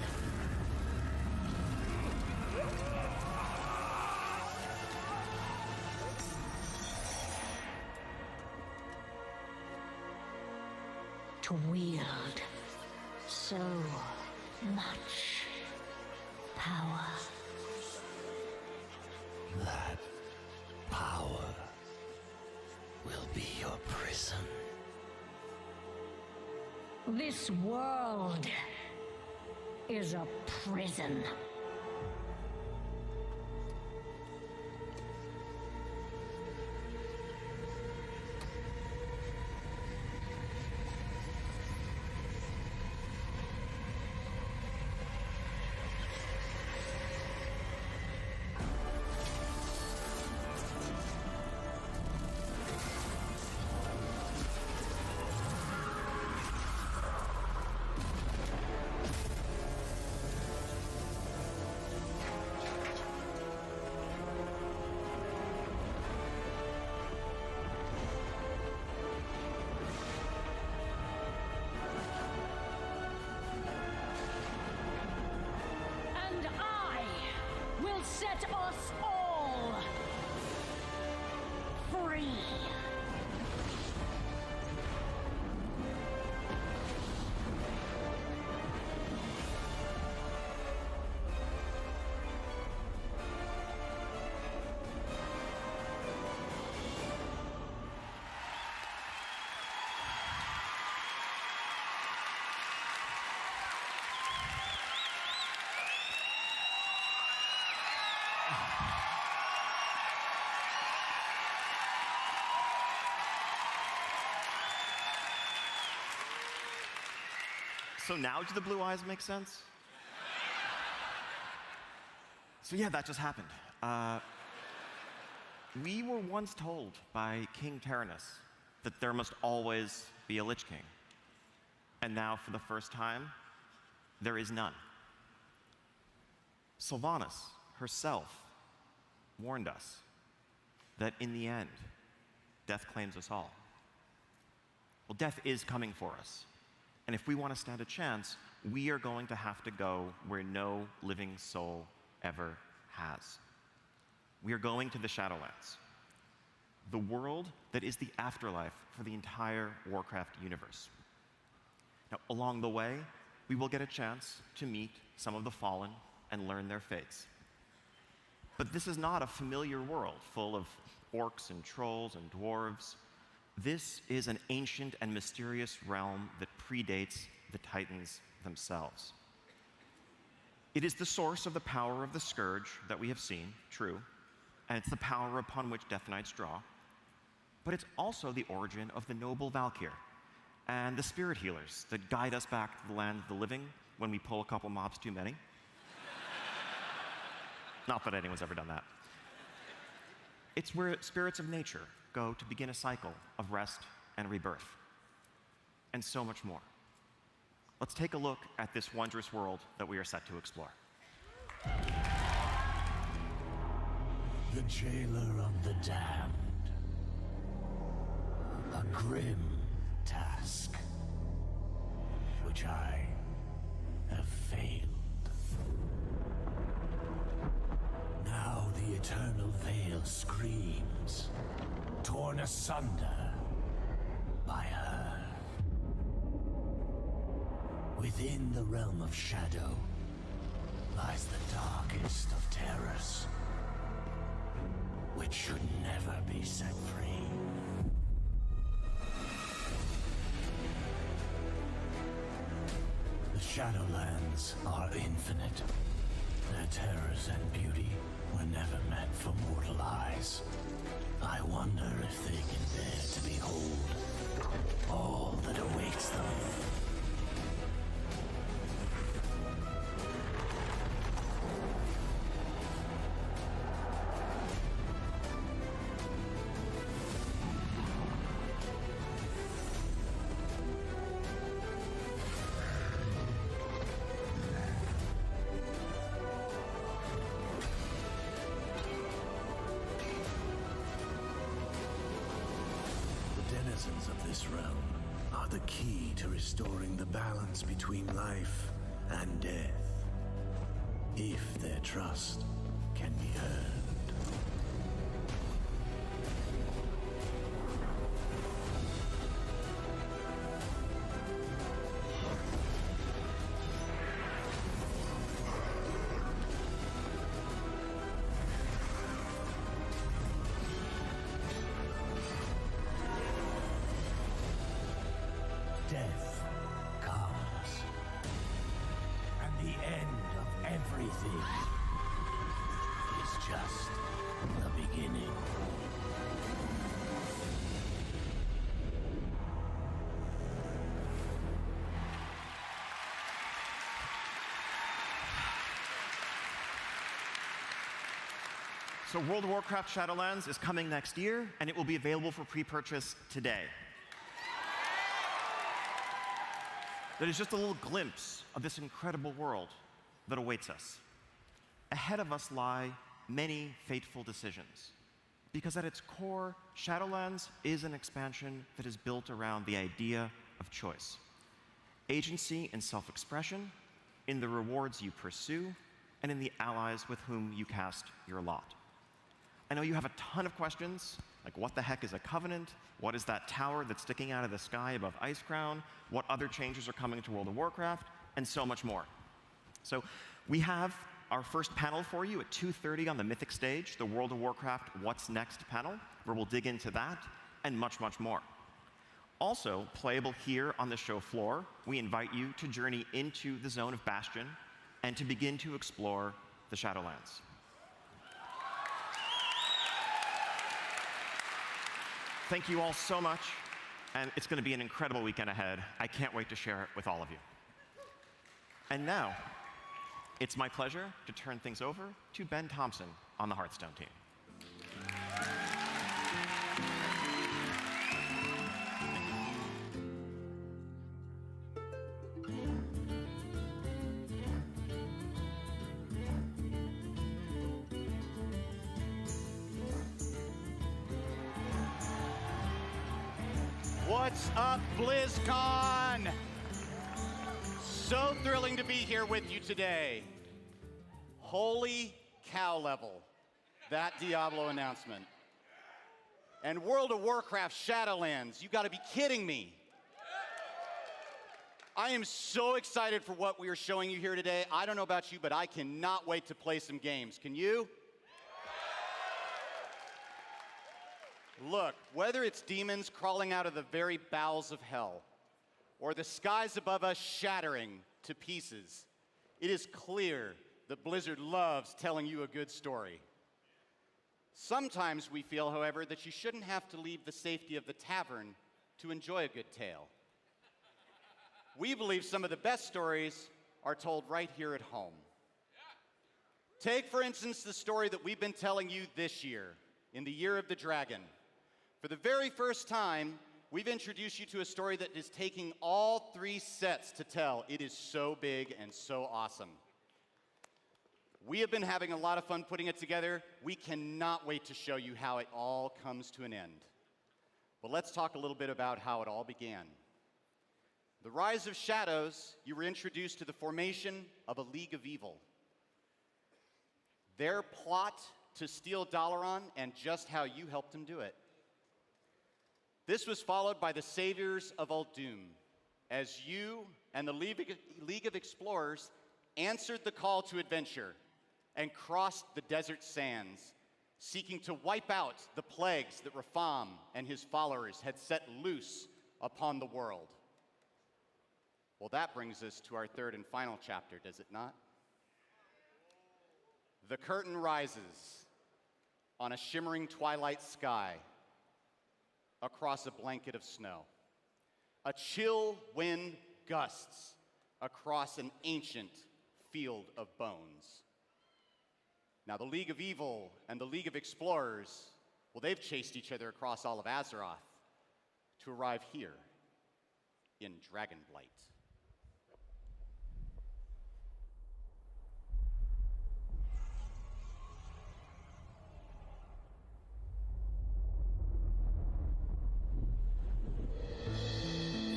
To wield so much power. That power will be your prison. This world is a prison. So now do the blue eyes make sense? So yeah, that just happened. We were once told by King Tyrannus that there must always be a Lich King. And now, for the first time, there is none. Sylvanas herself warned us that in the end, death claims us all. Well, death is coming for us. And if we want to stand a chance, we are going to have to go where no living soul ever has. We are going to the Shadowlands, the world that is the afterlife for the entire Warcraft universe. Now, along the way, we will get a chance to meet some of the fallen and learn their fates. But this is not a familiar world full of orcs and trolls and dwarves. This is an ancient and mysterious realm that predates the Titans themselves. It is the source of the power of the Scourge that we have seen, true, and it's the power upon which Death Knights draw. But it's also the origin of the noble Valkyr and the spirit healers that guide us back to the land of the living when we pull a couple mobs too many. Not that anyone's ever done that. It's where spirits of nature go to begin a cycle of rest and rebirth, and so much more. Let's take a look at this wondrous world that we are set to explore. The jailer of the damned. A grim task, which I have failed. Now the eternal veil screams, torn asunder by her. Within the realm of shadow lies the darkest of terrors, which should never be set free. The Shadowlands are infinite. Their terrors and beauty were never meant for mortal eyes. I wonder if they can bear to behold all that awaits them. Denizens of this realm are the key to restoring the balance between life and death, if their trust can be earned. Death comes, and the end of everything is just the beginning. So World of Warcraft Shadowlands is coming next year, and it will be available for pre-purchase today. That is just a little glimpse of this incredible world that awaits us. Ahead of us lie many fateful decisions, because at its core, Shadowlands is an expansion that is built around the idea of choice. Agency and self-expression in the rewards you pursue and in the allies with whom you cast your lot. I know you have a ton of questions, like what the heck is a covenant? What is that tower that's sticking out of the sky above Icecrown? What other changes are coming to World of Warcraft? And so much more. So we have our first panel for you at 2:30 on the Mythic stage, the World of Warcraft What's Next panel, where we'll dig into that and much, much more. Also playable here on the show floor, we invite you to journey into the zone of Bastion and to begin to explore the Shadowlands. Thank you all so much, and it's going to be an incredible weekend ahead. I can't wait to share it with all of you. And now, it's my pleasure to turn things over to Ben Thompson on the Hearthstone team. What's up, BlizzCon? So thrilling to be here with you today. Holy cow level, that Diablo announcement. And World of Warcraft Shadowlands, you gotta be kidding me. I am so excited for what we are showing you here today. I don't know about you, but I cannot wait to play some games. Can you? Look, whether it's demons crawling out of the very bowels of hell, or the skies above us shattering to pieces, it is clear that Blizzard loves telling you a good story. Sometimes we feel, however, that you shouldn't have to leave the safety of the tavern to enjoy a good tale. We believe some of the best stories are told right here at home. Take, for instance, the story that we've been telling you this year, in the Year of the Dragon. For the very first time, we've introduced you to a story that is taking all 3 sets to tell. It is so big and so awesome. We have been having a lot of fun putting it together. We cannot wait to show you how it all comes to an end. But let's talk a little bit about how it all began. The Rise of Shadows, you were introduced to the formation of a League of Evil. Their plot to steal Dalaran and just how you helped them do it. This was followed by the Saviors of Uldum, as you and the League of Explorers answered the call to adventure and crossed the desert sands, seeking to wipe out the plagues that Rapham and his followers had set loose upon the world. Well, that brings us to our third and final chapter, does it not? The curtain rises on a shimmering twilight sky across a blanket of snow. A chill wind gusts across an ancient field of bones. Now, the League of Evil and the League of Explorers, well, they've chased each other across all of Azeroth to arrive here in Dragonblight.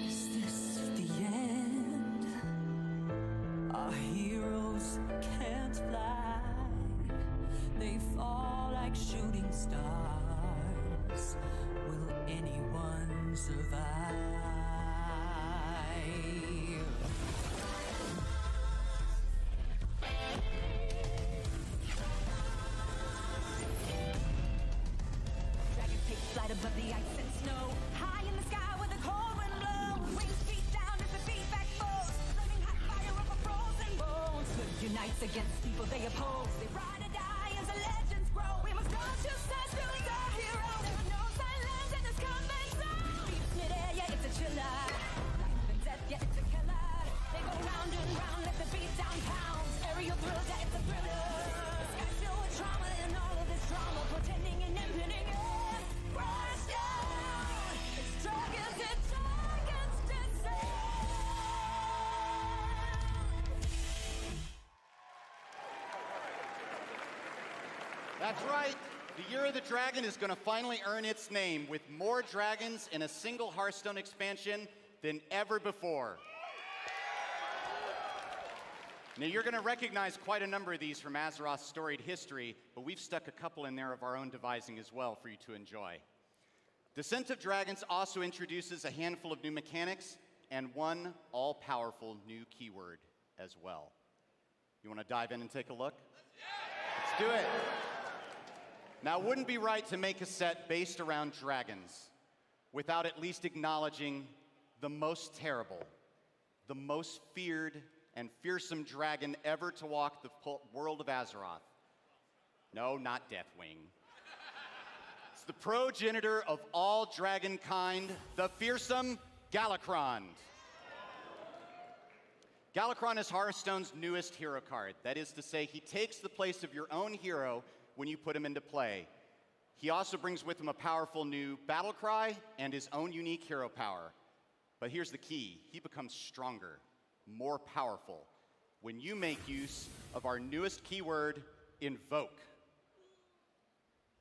Is this the end? Our heroes can't fly. They fall like shooting stars. Will anyone survive? Dragons take flight above the ice and snow. High in the sky where the cold wind blows. Wings beat down as they beat back foes. Flaming hot fire over frozen bones. Good unites against people they oppose. They ride or die as the legends grow. We must go to stand still as our hero. There are no silence in this combat zone. Beats midair, yeah, it's a chiller. Life and death, yeah, it's a killer. They go round and round, let the beat down pounds. Aerial thrills, yeah, it's a thriller. The sky's filled with trauma and all of this drama, portending an impending end. Crash down. It's dragons descend. That's right. The Year of the Dragon is going to finally earn its name with more dragons in a single Hearthstone expansion than ever before. Now, you're going to recognize quite a number of these from Azeroth's storied history, but we've stuck a couple in there of our own devising as well for you to enjoy. Descent of Dragons also introduces a handful of new mechanics and one all-powerful new keyword as well. You want to dive in and take a look? Let's do it. Now, it wouldn't be right to make a set based around dragons without at least acknowledging the most terrible, the most feared and fearsome dragon ever to walk the world of Azeroth. No, not Deathwing. It's the progenitor of all dragonkind, the fearsome Galakrond. Galakrond is Hearthstone's newest hero card. That is to say, he takes the place of your own hero when you put him into play. He also brings with him a powerful new battle cry and his own unique hero power. But here's the key. He becomes stronger, more powerful, when you make use of our newest keyword, invoke.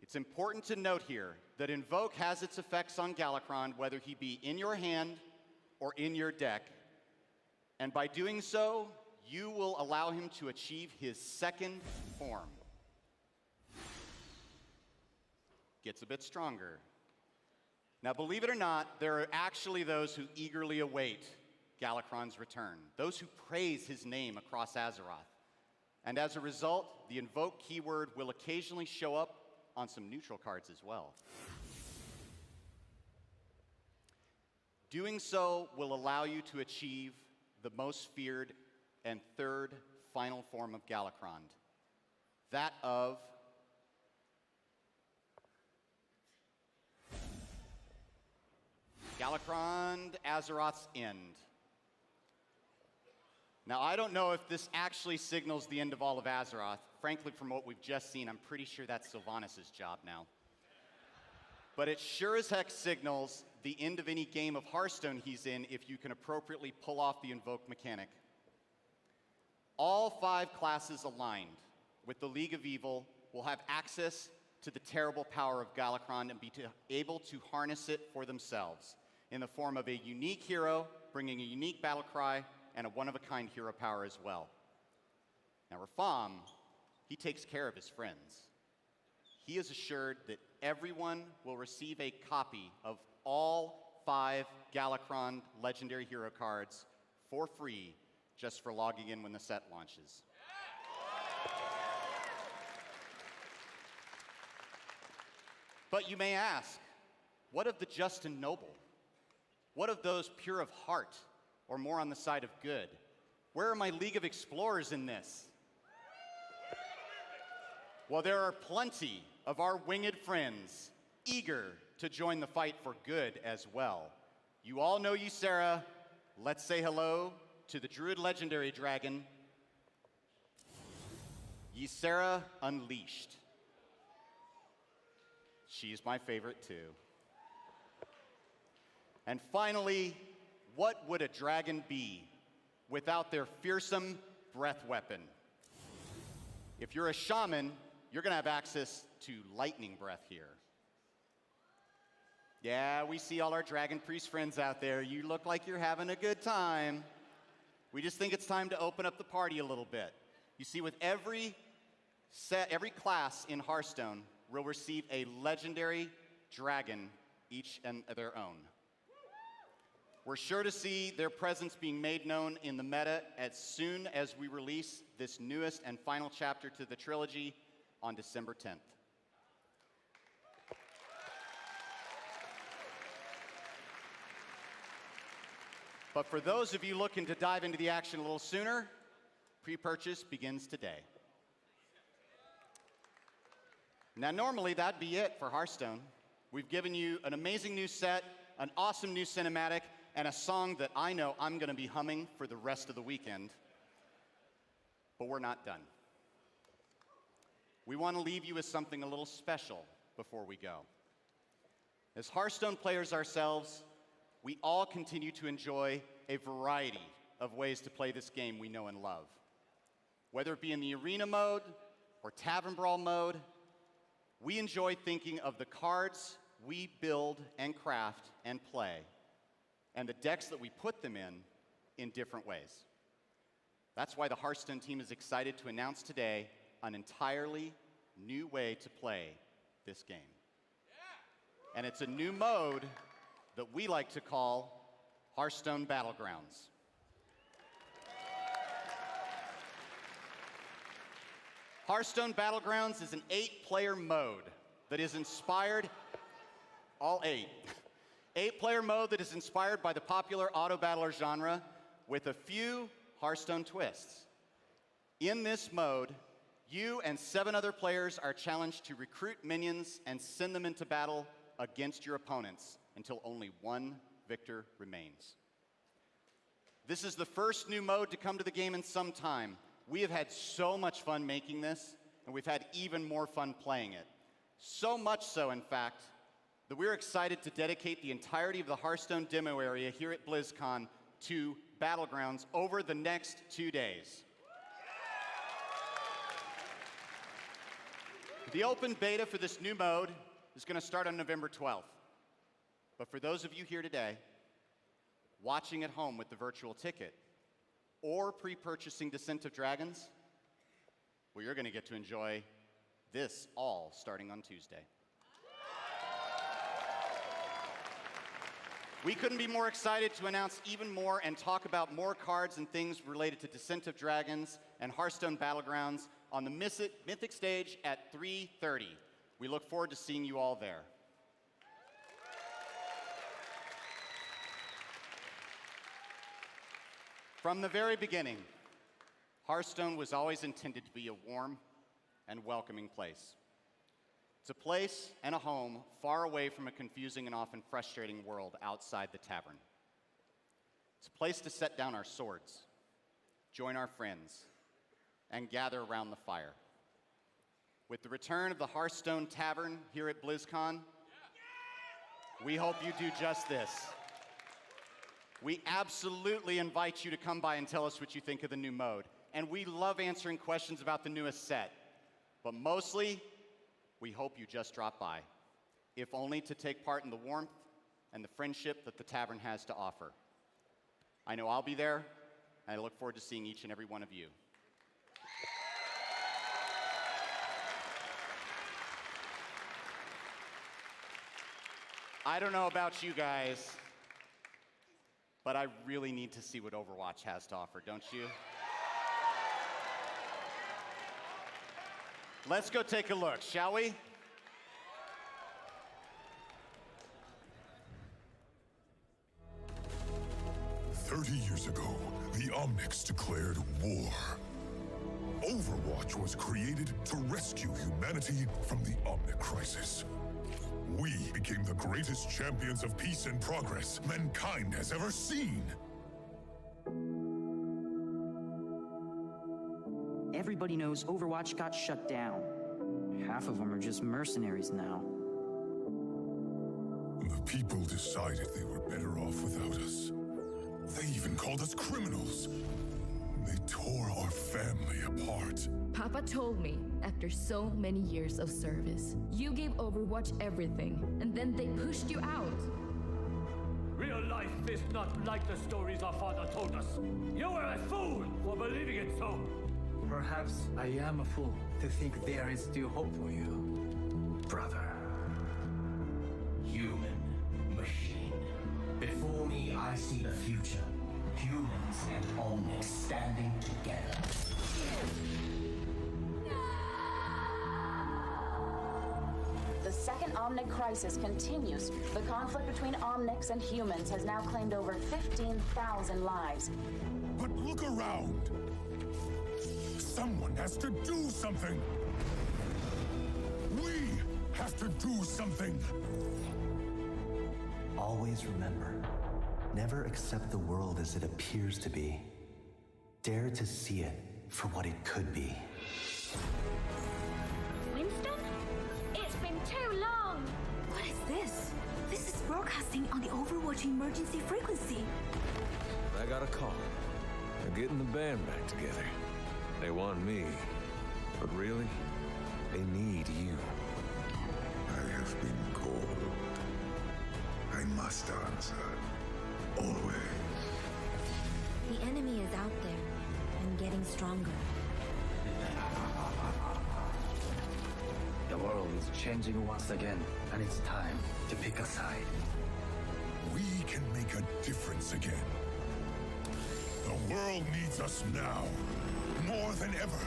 It's important to note here that invoke has its effects on Galakrond, whether he be in your hand or in your deck. And by doing so, you will allow him to achieve his second form. Gets a bit stronger. Now, believe it or not, there are actually those who eagerly await Galakrond's return, those who praise his name across Azeroth. And as a result, the invoke keyword will occasionally show up on some neutral cards as well. Doing so will allow you to achieve the most feared and third final form of Galakrond, that of Galakrond Azeroth's End. Now, I don't know if this actually signals the end of all of Azeroth. Frankly, from what we've just seen, I'm pretty sure that's Sylvanas' job now. But it sure as heck signals the end of any game of Hearthstone he's in if you can appropriately pull off the invoke mechanic. All 5 classes aligned with the League of Evil will have access to the terrible power of Galakrond and be able to harness it for themselves in the form of a unique hero, bringing a unique battle cry, and a one-of-a-kind hero power as well. Now, Rafam, he takes care of his friends. He is assured that everyone will receive a copy of all 5 Galakrond legendary hero cards for free just for logging in when the set launches. But you may ask, what of the just and noble? What of those pure of heart, or more on the side of good? Where are my League of Explorers in this? Well, there are plenty of our winged friends eager to join the fight for good as well. You all know Ysera. Let's say hello to the Druid Legendary Dragon, Ysera Unleashed. She's my favorite too. And finally, what would a dragon be without their fearsome breath weapon? If you're a shaman, you're going to have access to lightning breath here. Yeah, we see all our dragon priest friends out there. You look like you're having a good time. We just think it's time to open up the party a little bit. You see, with every class in Hearthstone will receive a legendary dragon, each and their own. We're sure to see their presence being made known in the meta as soon as we release this newest and final chapter to the trilogy on December 10th. But for those of you looking to dive into the action a little sooner, pre-purchase begins today. Now, normally that'd be it for Hearthstone. We've given you an amazing new set, an awesome new cinematic, and a song that I know I'm going to be humming for the rest of the weekend. But we're not done. We want to leave you with something a little special before we go. As Hearthstone players ourselves, we all continue to enjoy a variety of ways to play this game we know and love. Whether it be in the arena mode or tavern brawl mode, we enjoy thinking of the cards we build and craft and play, and the decks that we put them in different ways. That's why the Hearthstone team is excited to announce today an entirely new way to play this game. And it's a new mode that we like to call Hearthstone Battlegrounds. Hearthstone Battlegrounds is an 8-player mode that is inspired, all 8. 8-player mode that is inspired by the popular auto battler genre with a few Hearthstone twists. In this mode, you and 7 other players are challenged to recruit minions and send them into battle against your opponents until only one victor remains. This is the first new mode to come to the game in some time. We have had so much fun making this, and we've had even more fun playing it. So much so, in fact, that we're excited to dedicate the entirety of the Hearthstone demo area here at BlizzCon to Battlegrounds over the next 2 days. The open beta for this new mode is going to start on November 12th. But for those of you here today, watching at home with the virtual ticket, or pre-purchasing Descent of Dragons, well, you're going to get to enjoy this all starting on Tuesday. We couldn't be more excited to announce even more and talk about more cards and things related to Descent of Dragons and Hearthstone Battlegrounds on the Mythic stage at 3:30. We look forward to seeing you all there. From the very beginning, Hearthstone was always intended to be a warm and welcoming place. It's a place and a home far away from a confusing and often frustrating world outside the tavern. It's a place to set down our swords, join our friends, and gather around the fire. With the return of the Hearthstone Tavern here at BlizzCon, we hope you do just this. We absolutely invite you to come by and tell us what you think of the new mode. And we love answering questions about the newest set. But mostly, we hope you just drop by, if only to take part in the warmth and the friendship that the tavern has to offer. I know I'll be there, and I look forward to seeing each and every one of you. I don't know about you guys, but I really need to see what Overwatch has to offer, don't you? Let's go take a look, shall we? Years ago, the Omnics declared war. Overwatch was created to rescue humanity from the Omnic crisis. We became the greatest champions of peace and progress mankind has ever seen. Everybody knows Overwatch got shut down. Half of them are just mercenaries now. The people decided they were better off without us. They even called us criminals. They tore our family apart. Papa told me, after so many years of service, you gave Overwatch everything, and then they pushed you out. Real life is not like the stories our father told us. You were a fool for believing it so. Perhaps I am a fool to think there is still hope for you, brother. Human machine. Before me, I see the future. Humans and Omnics standing together. The second Omnic crisis continues. The conflict between Omnics and humans has now claimed over 15,000 lives. But look around. Someone has to do something. We have to do something. Always remember, never accept the world as it appears to be. Dare to see it for what it could be. Winston? It's been too long! What is this? This is broadcasting on the Overwatch emergency frequency. I got a call. They're getting the band back together. They want me, but really, they need you. I have been called. I must answer. Always. The enemy is out there and getting stronger. The world is changing once again, and it's time to pick a side. We can make a difference again. The world needs us now, more than ever.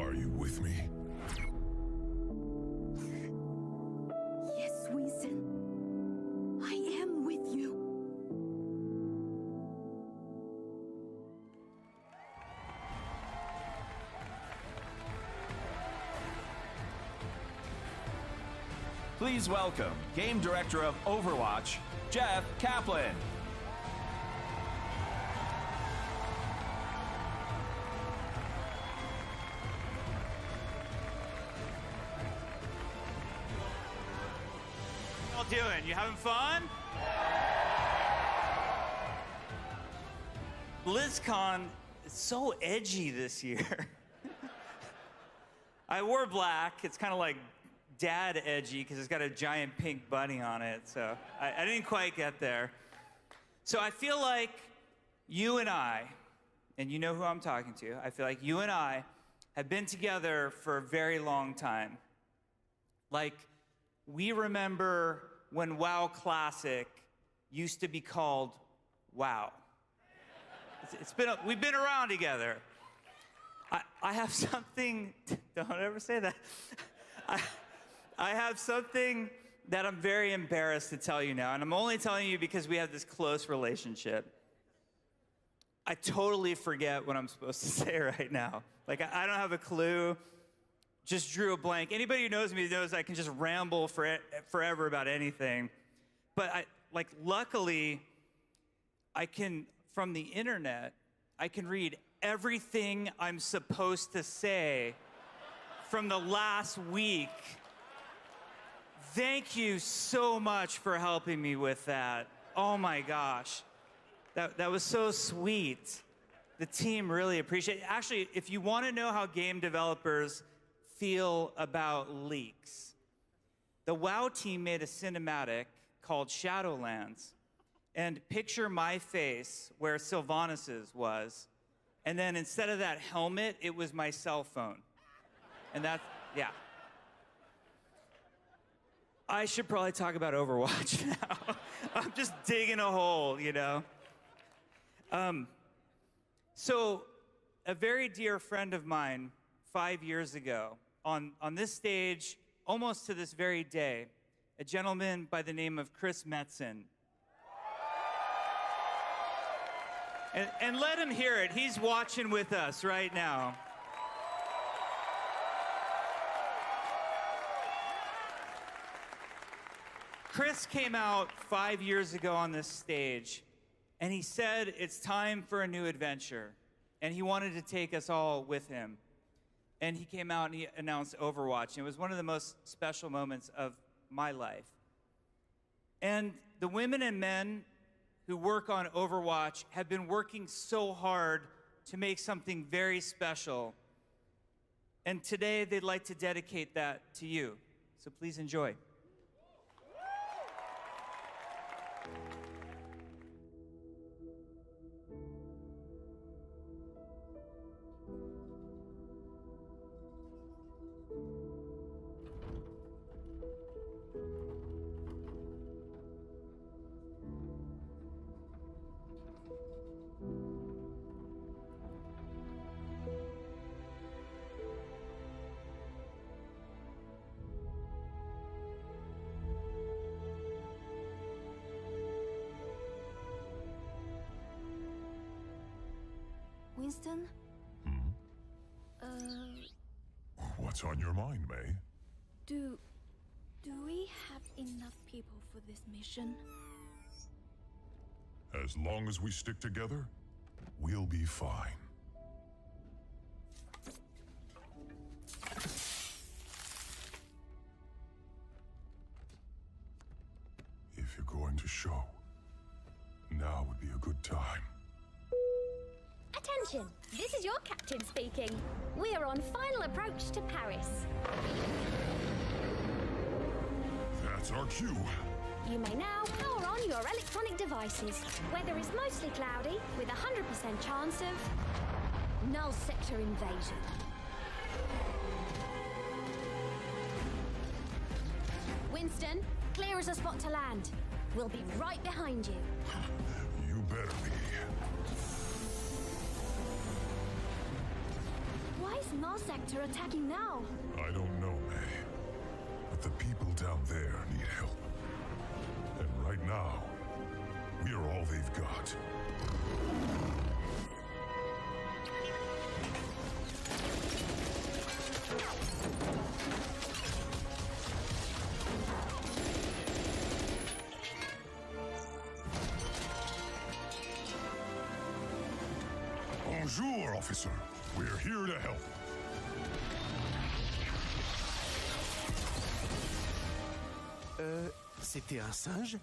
Are you with me? Yes, Winston. I am with you. Please welcome Game Director of Overwatch, Jeff Kaplan. doing? You having fun? BlizzCon is so edgy this year. I wore black. It's kind of like dad edgy because it's got a giant pink bunny on it. So I didn't quite get there. So I feel like you and you know who I'm talking to, I feel like you and I have been together for a very long time. Like, we remember when WoW Classic used to be called WoW. We've been around together. I have something, don't ever say that. I have something that I'm very embarrassed to tell you now, and I'm only telling you because we have this close relationship. I totally forget what I'm supposed to say right now. Like, I don't have a clue. Just drew a blank. Anybody who knows me knows I can just ramble forever about anything. But luckily, I can, from the internet, I can read everything I'm supposed to say from the last week. Thank you so much for helping me with that. Oh my gosh. That was so sweet. The team really appreciate it. Actually, if you want to know how game developers feel about leaks, the WoW team made a cinematic called Shadowlands. And picture my face where Sylvanas' was. And then instead of that helmet, it was my cell phone. And that's, yeah. I should probably talk about Overwatch now. I'm just digging a hole, you know? So a very dear friend of mine, 5 years ago, on this stage, almost to this very day, a gentleman by the name of Chris Metzen. And let him hear it. He's watching with us right now. Chris came out 5 years ago on this stage, and he said it's time for a new adventure, and he wanted to take us all with him. And he came out and he announced Overwatch, and it was one of the most special moments of my life. And the women and men who work on Overwatch have been working so hard to make something very special. And today they'd like to dedicate that to you. So please enjoy. Winston? What's on your mind, May? Do we have enough people for this mission? As long as we stick together, we'll be fine. If you're going to show, now would be a good time. Attention! This is your captain speaking. We are on final approach to Paris. That's our cue. You may now power on your electronic devices. Weather is mostly cloudy, with a 100% chance of null sector invasion. Winston, clear as a spot to land. We'll be right behind you. You better be. Why is null sector attacking now? I don't know, May. But the people down there need help. And right now, we are all they've got. Bonjour, officer. We're here to help. C'était un singe?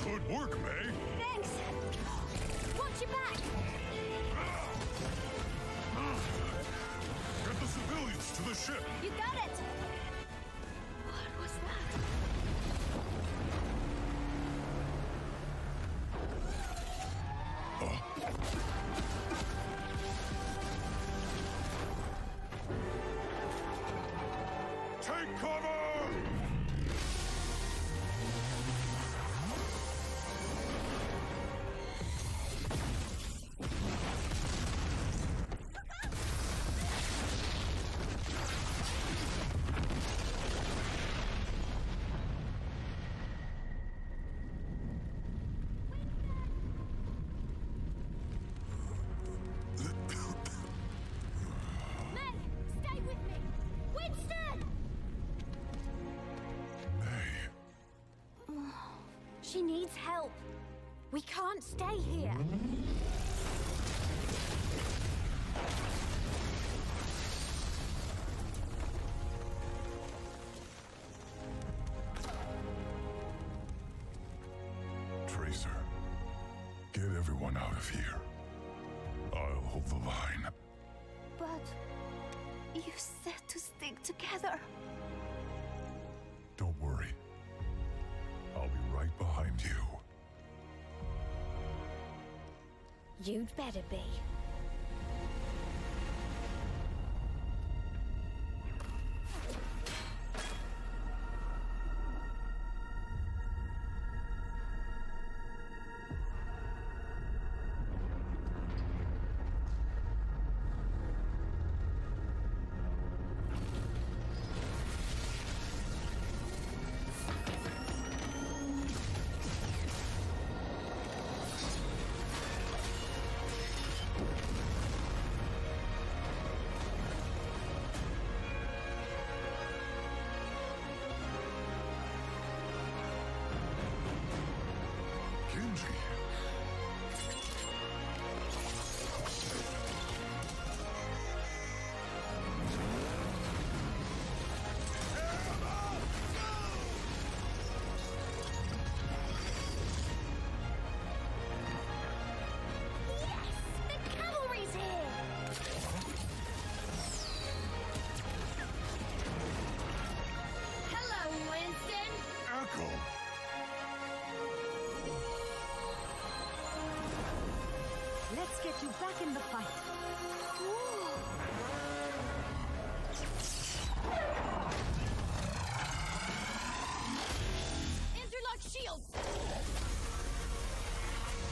Good work, May. Thanks! Watch your back! Get the civilians to the ship. You got it! What was that? Take cover! May, stay with me! Winston! She needs help. We can't stay here. Tracer, get everyone out of here. I'll hold the line. But you said to stick together. Don't worry. I'll be right behind you. You'd better be. Genji. The cavalry's here! Hello, Winston! Echo! Let's get you back in the fight. Interlock shields!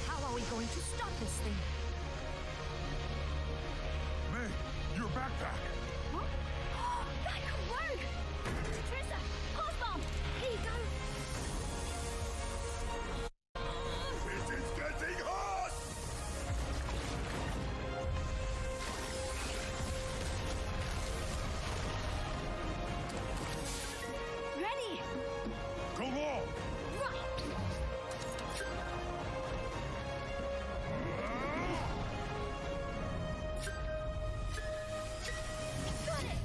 How are we going to stop this thing? May, your backpack! Huh? That could work! Trissa, pulse bomb! Here you go! It is getting hot! Ready! Go long! Right! Got it!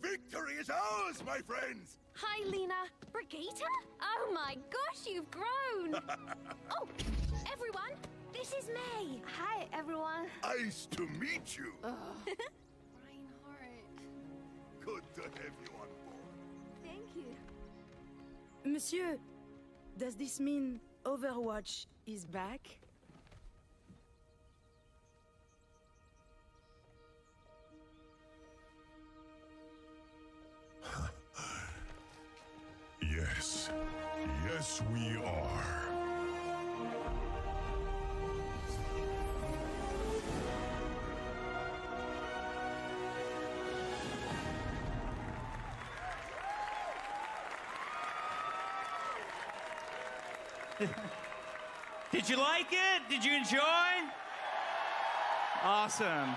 Victory is ours, my friends! Hi, Lena. Brigitte? Oh my gosh, you've grown! Oh, everyone, this is May. Hi, everyone. Nice to meet you. Reinhardt. Good to have you on board. Thank you. Monsieur, does this mean Overwatch is back? Yes. Yes, we are. Did you like it? Did you enjoy? Awesome.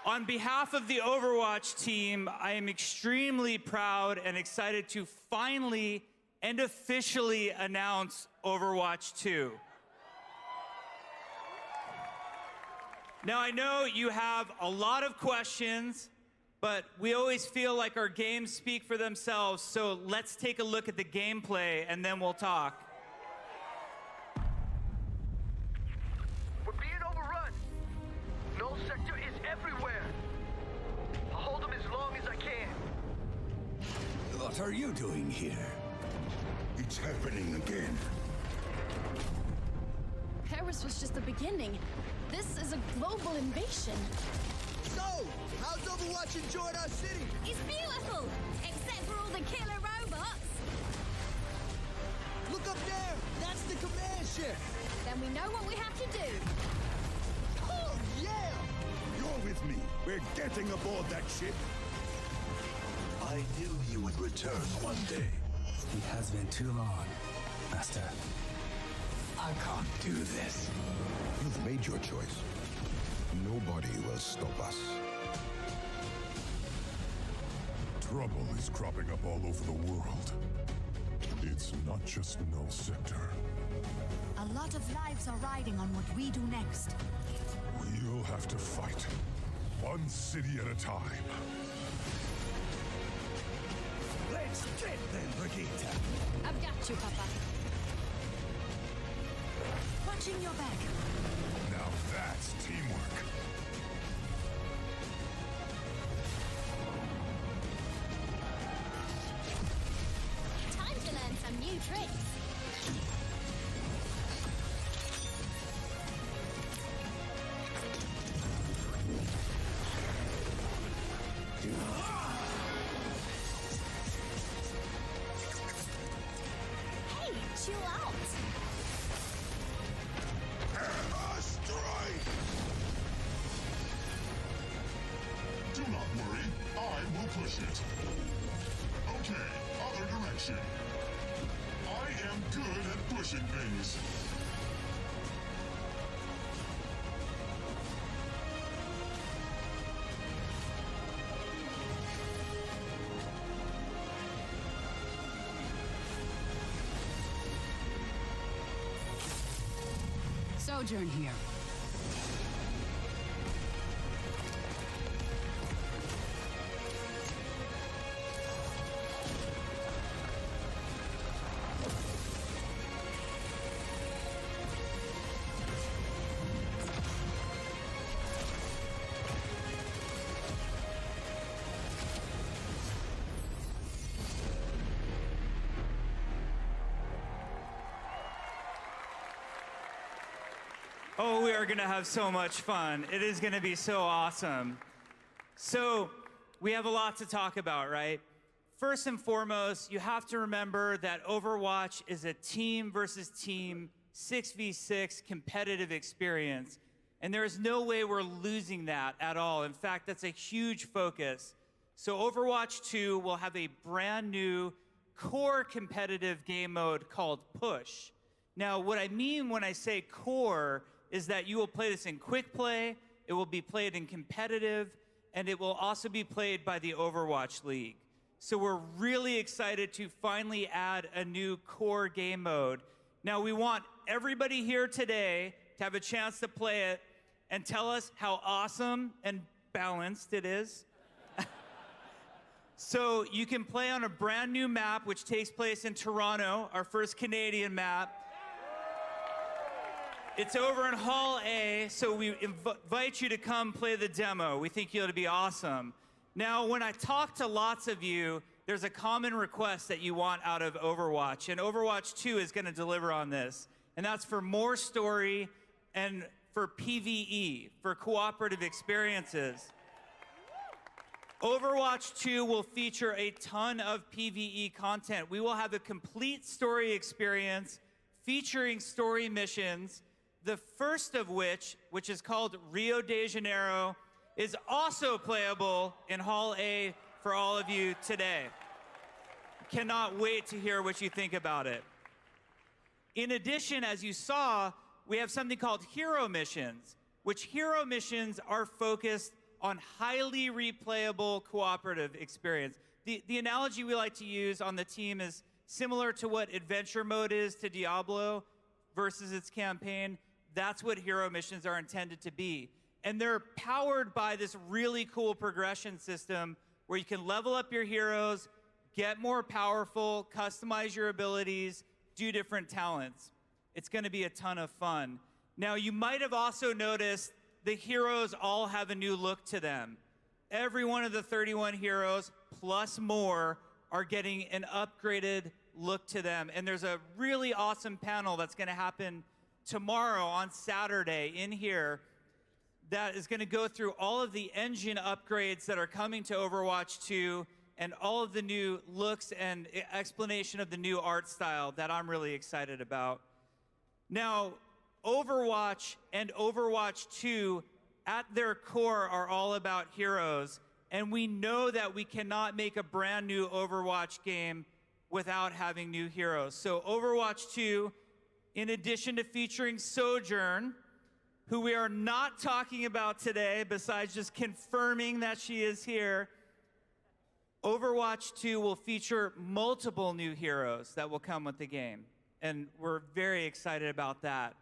On behalf of the Overwatch team, I am extremely proud and excited to finally and officially announce Overwatch 2. Now, I know you have a lot of questions, but we always feel like our games speak for themselves, so let's take a look at the gameplay and then we'll talk. We're being overrun. Null sector is everywhere. I'll hold them as long as I can. What are you doing here? It's happening again. Paris was just the beginning. This is a global invasion. So, how's Overwatch enjoying our city? It's beautiful, except for all the killer robots. Look up there. That's the command ship. Then we know what we have to do. Oh, yeah! You're with me. We're getting aboard that ship. I knew you would return one day. It has been too long, Master. I can't do this. You've made your choice. Nobody will stop us. Trouble is cropping up all over the world. It's not just Null Sector. A lot of lives are riding on what we do next. We'll have to fight. One city at a time. Let's get them, Brigitte. I've got you, Papa. Watching your back. Now that's teamwork. Time to learn some new tricks. Hey, chill out. Do not worry, I will push it. Okay, other direction. I am good at pushing things. Sojourn here. Oh, we are going to have so much fun. It is going to be so awesome. So, we have a lot to talk about, right? First and foremost, you have to remember that Overwatch is a team versus team 6v6 competitive experience. And there is no way we're losing that at all. In fact, that's a huge focus. So Overwatch 2 will have a brand new core competitive game mode called Push. Now, what I mean when I say core is that you will play this in quick play, it will be played in competitive, and it will also be played by the Overwatch League. So we're really excited to finally add a new core game mode. Now, we want everybody here today to have a chance to play it and tell us how awesome and balanced it is. So you can play on a brand new map, which takes place in Toronto, our first Canadian map. It's over in Hall A, so we invite you to come play the demo. We think it'll be awesome. Now, when I talk to lots of you, there's a common request that you want out of Overwatch, and Overwatch 2 is going to deliver on this. And that's for more story and for PvE, for cooperative experiences. Overwatch 2 will feature a ton of PvE content. We will have a complete story experience featuring story missions, the first of which is called Rio de Janeiro, is also playable in Hall A for all of you today. Cannot wait to hear what you think about it. In addition, as you saw, we have something called hero missions, which hero missions are focused on highly replayable cooperative experience. The analogy we like to use on the team is similar to what adventure mode is to Diablo versus its campaign. That's what hero missions are intended to be. And they're powered by this really cool progression system where you can level up your heroes, get more powerful, customize your abilities, do different talents. It's going to be a ton of fun. Now, you might have also noticed the heroes all have a new look to them. Every one of the 31 heroes, plus more, are getting an upgraded look to them. And there's a really awesome panel that's going to happen tomorrow on Saturday in here that is going to go through all of the engine upgrades that are coming to Overwatch 2 and all of the new looks and explanation of the new art style that I'm really excited about. Now, Overwatch and Overwatch 2 at their core are all about heroes, and we know that we cannot make a brand new Overwatch game without having new heroes. So Overwatch 2, in addition to featuring Sojourn, who we are not talking about today, besides just confirming that she is here, Overwatch 2 will feature multiple new heroes that will come with the game, and we're very excited about that.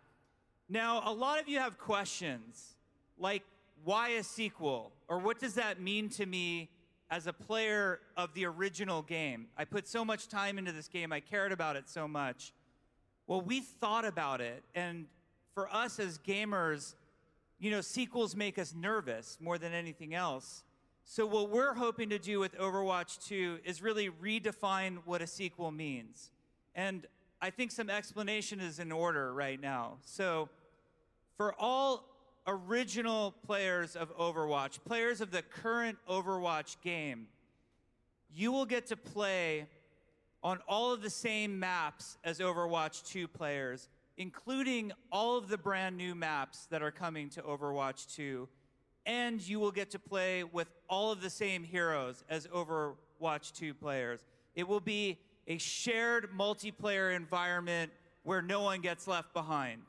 Now, a lot of you have questions, like why a sequel? Or what does that mean to me as a player of the original game? I put so much time into this game, I cared about it so much. Well, we thought about it, and for us as gamers, you know, sequels make us nervous more than anything else. So what we're hoping to do with Overwatch 2 is really redefine what a sequel means. And I think some explanation is in order right now. So for all original players of Overwatch, players of the current Overwatch game, you will get to play on all of the same maps as Overwatch 2 players, including all of the brand new maps that are coming to Overwatch 2. And you will get to play with all of the same heroes as Overwatch 2 players. It will be a shared multiplayer environment where no one gets left behind.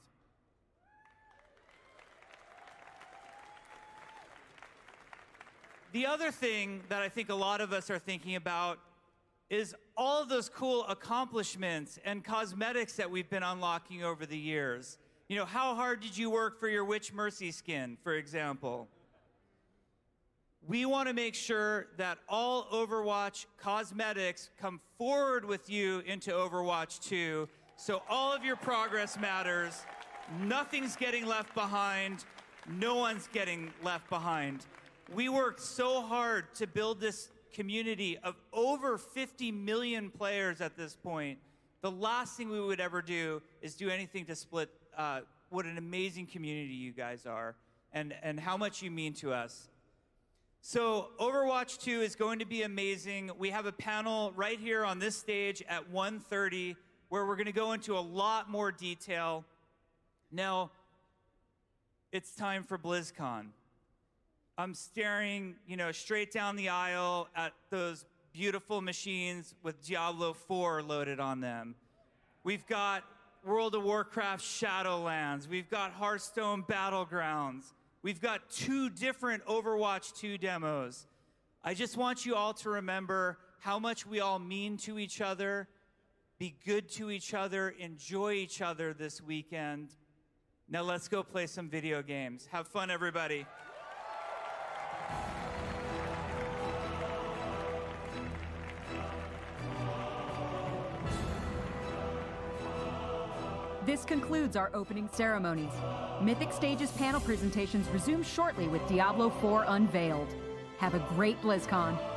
The other thing that I think a lot of us are thinking about is all of those cool accomplishments and cosmetics that we've been unlocking over the years. You know, how hard did you work for your Witch Mercy skin, for example? We want to make sure that all Overwatch cosmetics come forward with you into Overwatch 2, so all of your progress matters, nothing's getting left behind, no one's getting left behind. We worked so hard to build this community of over 50 million players at this point. The last thing we would ever do is do anything to split what an amazing community you guys are and how much you mean to us. So Overwatch 2 is going to be amazing. We have a panel right here on this stage at 1:30 where we're going to go into a lot more detail. Now, it's time for BlizzCon. I'm staring, you know, straight down the aisle at those beautiful machines with Diablo 4 loaded on them. We've got World of Warcraft Shadowlands. We've got Hearthstone Battlegrounds. We've got 2 different Overwatch 2 demos. I just want you all to remember how much we all mean to each other, be good to each other, enjoy each other this weekend. Now let's go play some video games. Have fun, everybody. This concludes our opening ceremonies. Mythic Stage's panel presentations resume shortly with Diablo 4 Unveiled. Have a great BlizzCon.